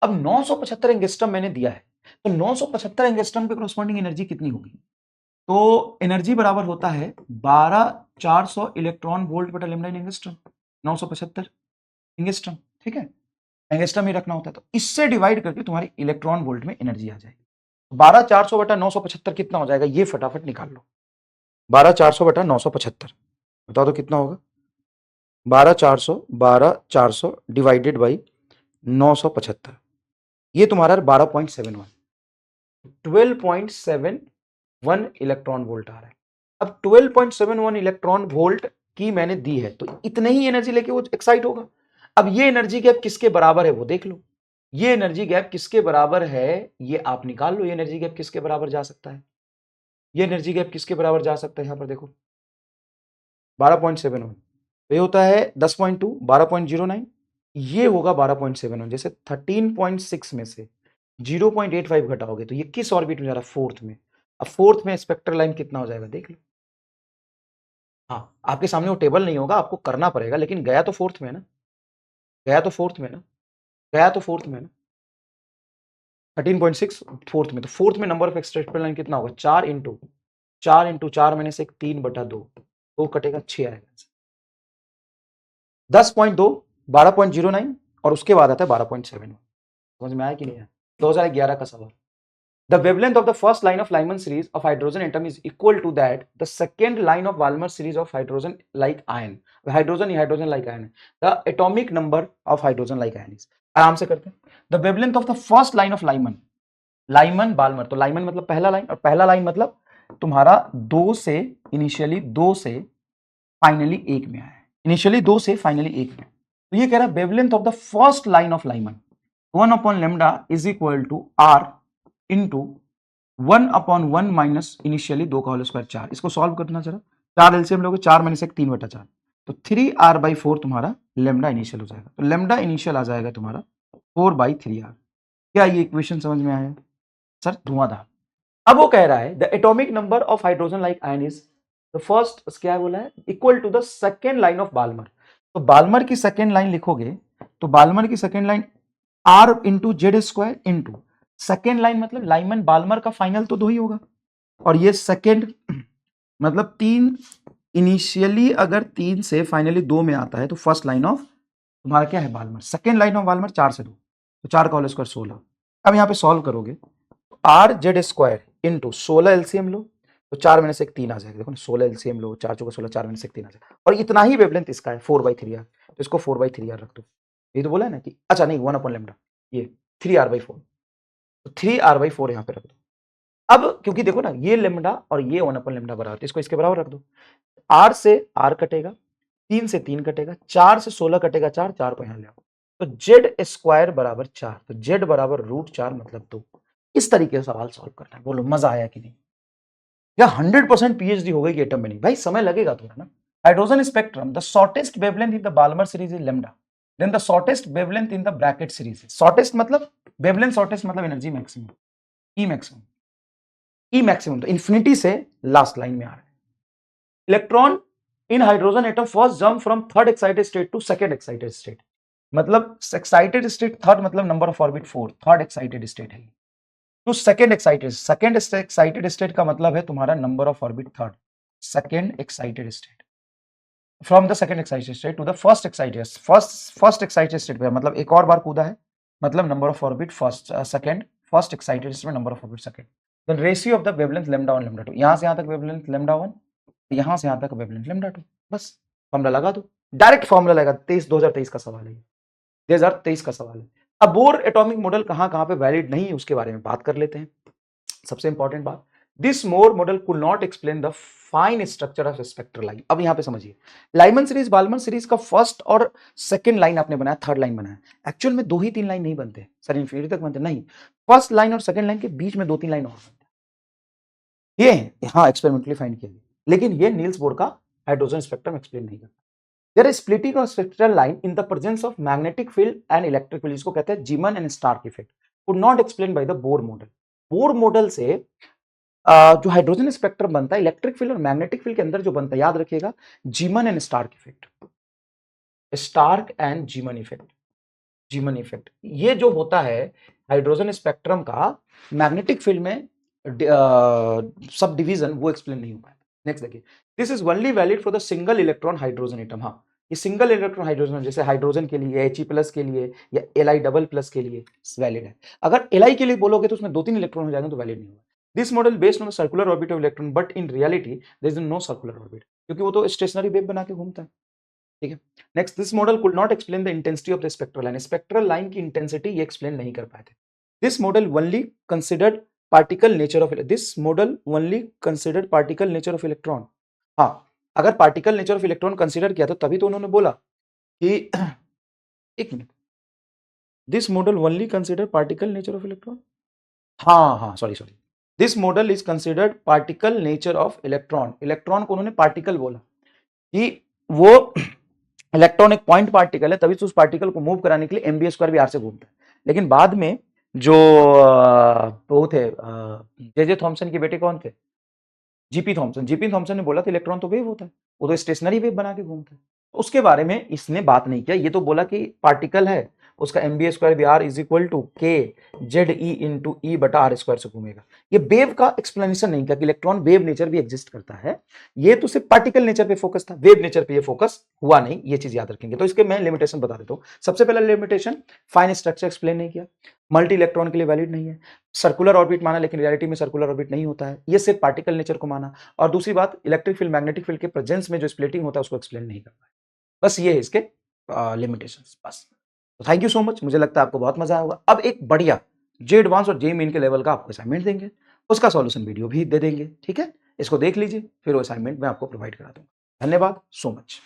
अब 975 एंगस्ट्रॉम मैंने दिया है, तो 975 एंगस्ट्रॉम के कॉरस्पॉन्डिंग एनर्जी कितनी होगी, तो एनर्जी बराबर होता है 12400 इलेक्ट्रॉन वोल्ट बटा लैम्डा इन एंगस्ट्रॉम, 975 एंगस्ट्रॉम, ठीक है, एंगस्ट्रॉम ही रखना होता है। तो इससे डिवाइड करके तुम्हारी इलेक्ट्रॉन वोल्ट में एनर्जी आ जाएगी। 12400 बटा 975 कितना हो जाएगा, ये फटाफट निकाल लो। 12400 बटा 975 बताओ तो कितना होगा, 12400 डिवाइडेड बाई 975, ये तुम्हारा 12.71, 12.71 इलेक्ट्रॉन वोल्ट आ रहा है। अब 12.71 इलेक्ट्रॉन वोल्ट की मैंने दी है, तो इतने ही एनर्जी लेके वो एक्साइट होगा। अब ये एनर्जी गैप किसके बराबर है वो देख लो, ये एनर्जी गैप किसके बराबर है ये आप निकाल लो। ये एनर्जी गैप किसके बराबर जा सकता है, ये एनर्जी गैप किसके बराबर जा सकता है, यहां पर देखो 12.71, तो ये होता है 10.2, 12.09, ये होगा 12.71। जैसे 13.6 में से 0.85 घटाओगे तो ये किस ऑर्बिट में जा रहा है, फोर्थ में। अब फोर्थ में स्पेक्ट्रल लाइन कितना हो जाएगा देख लो। हाँ, आपके सामने वो टेबल नहीं होगा, आपको करना पड़ेगा, लेकिन गया तो फोर्थ में ना, गया तो फोर्थ में ना, गया तो फोर्थ में ना, 13.6 फोर्थ में, तो फोर्थ में नंबर ऑफ स्पेक्ट्रल लाइन कितना होगा, 4 इंटू 4 मैंने से 3/2, 2 कटेगा 6 आएगा, 10.2, 12.09 और उसके बाद आता है 12.7। समझ में आया कि नहीं आया, 2011 का सवाल। The wavelength of the first line of Lyman series of hydrogen atom is equal to that the second line of Balmer series of hydrogen like ion. hydrogen like ion है, the atomic number of hydrogen like ion is, आराम से करते हैं। The wavelength of the first line of Lyman Balmer, तो Lyman मतलब पहला लाइन, और पहला लाइन मतलब तुम्हारा 2 से इनिशियली 2 से फाइनली 1 में आया है, इनिशियली 2 से फाइनली 1 में। तो ये कह रहा है wavelength of the first line of Lyman 1/λ is equal to r into 1/1 minus initially 2 का होल स्क्वायर 4। इसको सॉल्व करना जरा, 4 एलसीएम लोगे, 4 माइनस 1 3/4, तो 3r/4 तुम्हारा लैम्डा इनिशियल हो जाएगा। तो लैम्डा इनिशियल आ जाएगा तुम्हारा 4/3r। क्या ये इक्वेशन समझ में आया सर, धुआंधार। अब वो कह रहा है the atomic number of hydrogen like ion is the first, क्या बोला है, equal to the second line of Balmer. तो बाल्मर की सेकेंड लाइन लिखोगे तो बाल्मर की second line r into Z square into second line मतलब लाइमन बाल्मर का फाइनल तो 2 ही होगा, और ये सेकेंड मतलब 3 इनिशियली, अगर 3 से फाइनली 2 में आता है तो फर्स्ट लाइन ऑफ तुम्हारा क्या है Balmer, second line of Balmer 4 से 2, तो 4 का होल स्क्वायर 16। अब यहाँ पे सॉल्व करोगे तो R Z square into 16 LCM लो तो 4 में से एक 3 आ जाएगा। देखो ना 16 एलसीएम लो, 4 चौका 16, 4 में से एक 3 आ जाएगा। और इतना ही वेवलेंथ इसका है 4/3r, तो इसको 4/3r रख दो। ये तो बोला है ना कि अच्छा नहीं 1/λ, ये 3r/4, तो 3r/4 यहाँ पे रख दो। अब क्योंकि देखो ना ये लेमडा और ये 1/λ बराबर, तो इसको इसके बराबर रख दो। r से r कटेगा, 3 से 3 कटेगा, 4 से 16 कटेगा 4, 4 को यहाँ ले आओ, तो जेड स्क्वायर बराबर 4, तो जेड बराबर √4 मतलब 2। इस तरीके से सवाल सॉल्व करना है। बोलो मजा आया कि नहीं? या 100% पीएचडी हो गई कि एटम में नहीं? भाई समय लगेगा थोड़ा ना। Hydrogen spectrum, the shortest wavelength in the Balmer series is lambda, then the shortest wavelength in the Brackett series. Shortest मतलब वेवलेंथ, शॉर्टेस्ट मतलब energy maximum, E maximum. E maximum तो इंफिनिटी से लास्ट लाइन में आ रहा है। Electron in hydrogen atom first jump from third excited state to second excited state, मतलब एक्साइटेड स्टेट थर्ड मतलब number of orbit 4, third excited state है। टू सेकंड एक्साइटेड स्टेट का मतलब है तुम्हारा number of orbit third, second excited state. From the second excited state to the first excited state पे मतलब एक और बार कूदा है, मतलब number of orbit first excited state में number of orbit second. The ratio of the wavelength λ1 λ2, यहां से यहां तक वेवलेंथ λ1, यहां से यहां तक वेवलेंथ λ2। बस फॉर्मूला लगा दो, डायरेक्ट फॉर्मूला लगा। 2023 का सवाल है, 2023 का सवाल है। अब बोर एटॉमिक मॉडल कहां पे वैलिड नहीं है उसके बारे में बात कर लेते हैं। सबसे इंपॉर्टेंट बात, this more model could not explain the fine structure of spectral line. अब यहां पे समझिए, लाइमन सीरीज बाल्मर सीरीज का फर्स्ट और सेकंड लाइन आपने बनाया, थर्ड लाइन बनाया, एक्चुअल में 2 ही 3 लाइन नहीं बनते सर, इंफिनिटी तक बनते नहीं, फर्स्ट लाइन और सेकंड लाइन के बीच में 2-3 लाइन और बनते हैं। ये हाँ एक्सपेरिमेंटली फाइंड किया, लेकिन ये नील्स बोर का हाइड्रोजन स्पेक्ट्रम एक्सप्लेन नहीं करता। There is splitting of spectral line in the presence of magnetic field and electric field, जिसको कहते हैं Zeeman and Stark effect, could not explain by the Bohr model. Bohr model से जो हाइड्रोजन स्पेक्ट्रम बनता है, इलेक्ट्रिक फील्ड और मैग्नेटिक फील्ड के अंदर जो बनता है, याद रखिएगा Zeeman and Stark effect, Stark and Zeeman effect. Zeeman effect ये जो होता है हाइड्रोजन स्पेक्ट्रम का मैग्नेटिक फील्ड में सब डिवीजन, वो एक्सप्लेन नहीं हो पाया। नेक्स्ट देखिए, this is only valid for the single electron hydrogen atom. हाँ, ये सिंगल इलेक्ट्रॉन हाइड्रोजन, जैसे हाइड्रोजन के लिए He+ के लिए या Li++ के लिए वैलिड है। अगर Li के लिए बोलोगे तो उसमें 2-3 इलेक्ट्रॉन हो जाएंगे तो वैलिड नहीं होगा। This model based on the circular orbit of electron, but in reality there is no circular orbit, क्योंकि वो तो स्टेशनरी वेव बना के घूमता है। ठीक है, next, this model could not explain the intensity of the spectral line. Spectral line की इंटेंसिटी ये एक्सप्लेन नहीं कर पाए थे। This model only considered particle nature of electron. हाँ, अगर particle nature of electron consider किया तो तभी तो उन्होंने बोला कि एक minute, this model only consider particle nature of electron. हाँ sorry, this model is considered particle nature of electron. Electron को उन्होंने पार्टिकल बोला कि वो इलेक्ट्रॉन एक पॉइंट पार्टिकल है, तभी तो उस पार्टिकल को मूव कराने के लिए mv² भी r से घूमता है। लेकिन बाद में जो वो थे जे थॉमसन के बेटे कौन थे, जीपी थॉमसन ने बोला था इलेक्ट्रॉन तो वेव होता है, वो तो स्टेशनरी वेव बना के घूमता है। उसके बारे में इसने बात नहीं किया, ये तो बोला कि पार्टिकल है, उसका mv² भी r is equal to k ZE into E/r² से घूमेगा। ये वेव का एक्सप्लेनेशन नहीं किया कि इलेक्ट्रॉन वेव नेचर भी एग्जिस्ट करता है, ये तो सिर्फ पार्टिकल नेचर पे फोकस था, वेव नेचर पे ये फोकस हुआ नहीं। ये चीज याद रखेंगे। तो इसके मैं लिमिटेशन बता देता हूँ। सबसे पहला लिमिटेशन, फाइन स्ट्रक्चर एक्सप्लेन नहीं किया, मल्टी इलेक्ट्रॉन के लिए वैलिड नहीं है, सर्कुलर ऑर्बिट माना लेकिन रियलिटी में सर्कुलर ऑर्बिट नहीं होता है, ये सिर्फ पार्टिकल नेचर को माना। और दूसरी बात, इलेक्ट्रिक फील्ड मैग्नेटिक फील्ड के प्रेजेंस में जो स्प्लिटिंग होता है उसको एक्सप्लेन नहीं कर पाया। बस ये है इसके लिमिटेशंस। बस थैंक यू सो मच, मुझे लगता है आपको बहुत मजा आया होगा। अब एक बढ़िया जे एडवांस और जे मेन के लेवल का आपको असाइनमेंट देंगे, उसका सॉल्यूशन वीडियो भी दे देंगे। ठीक है, इसको देख लीजिए, फिर वो असाइनमेंट मैं आपको प्रोवाइड करा दूंगा। धन्यवाद सो मच।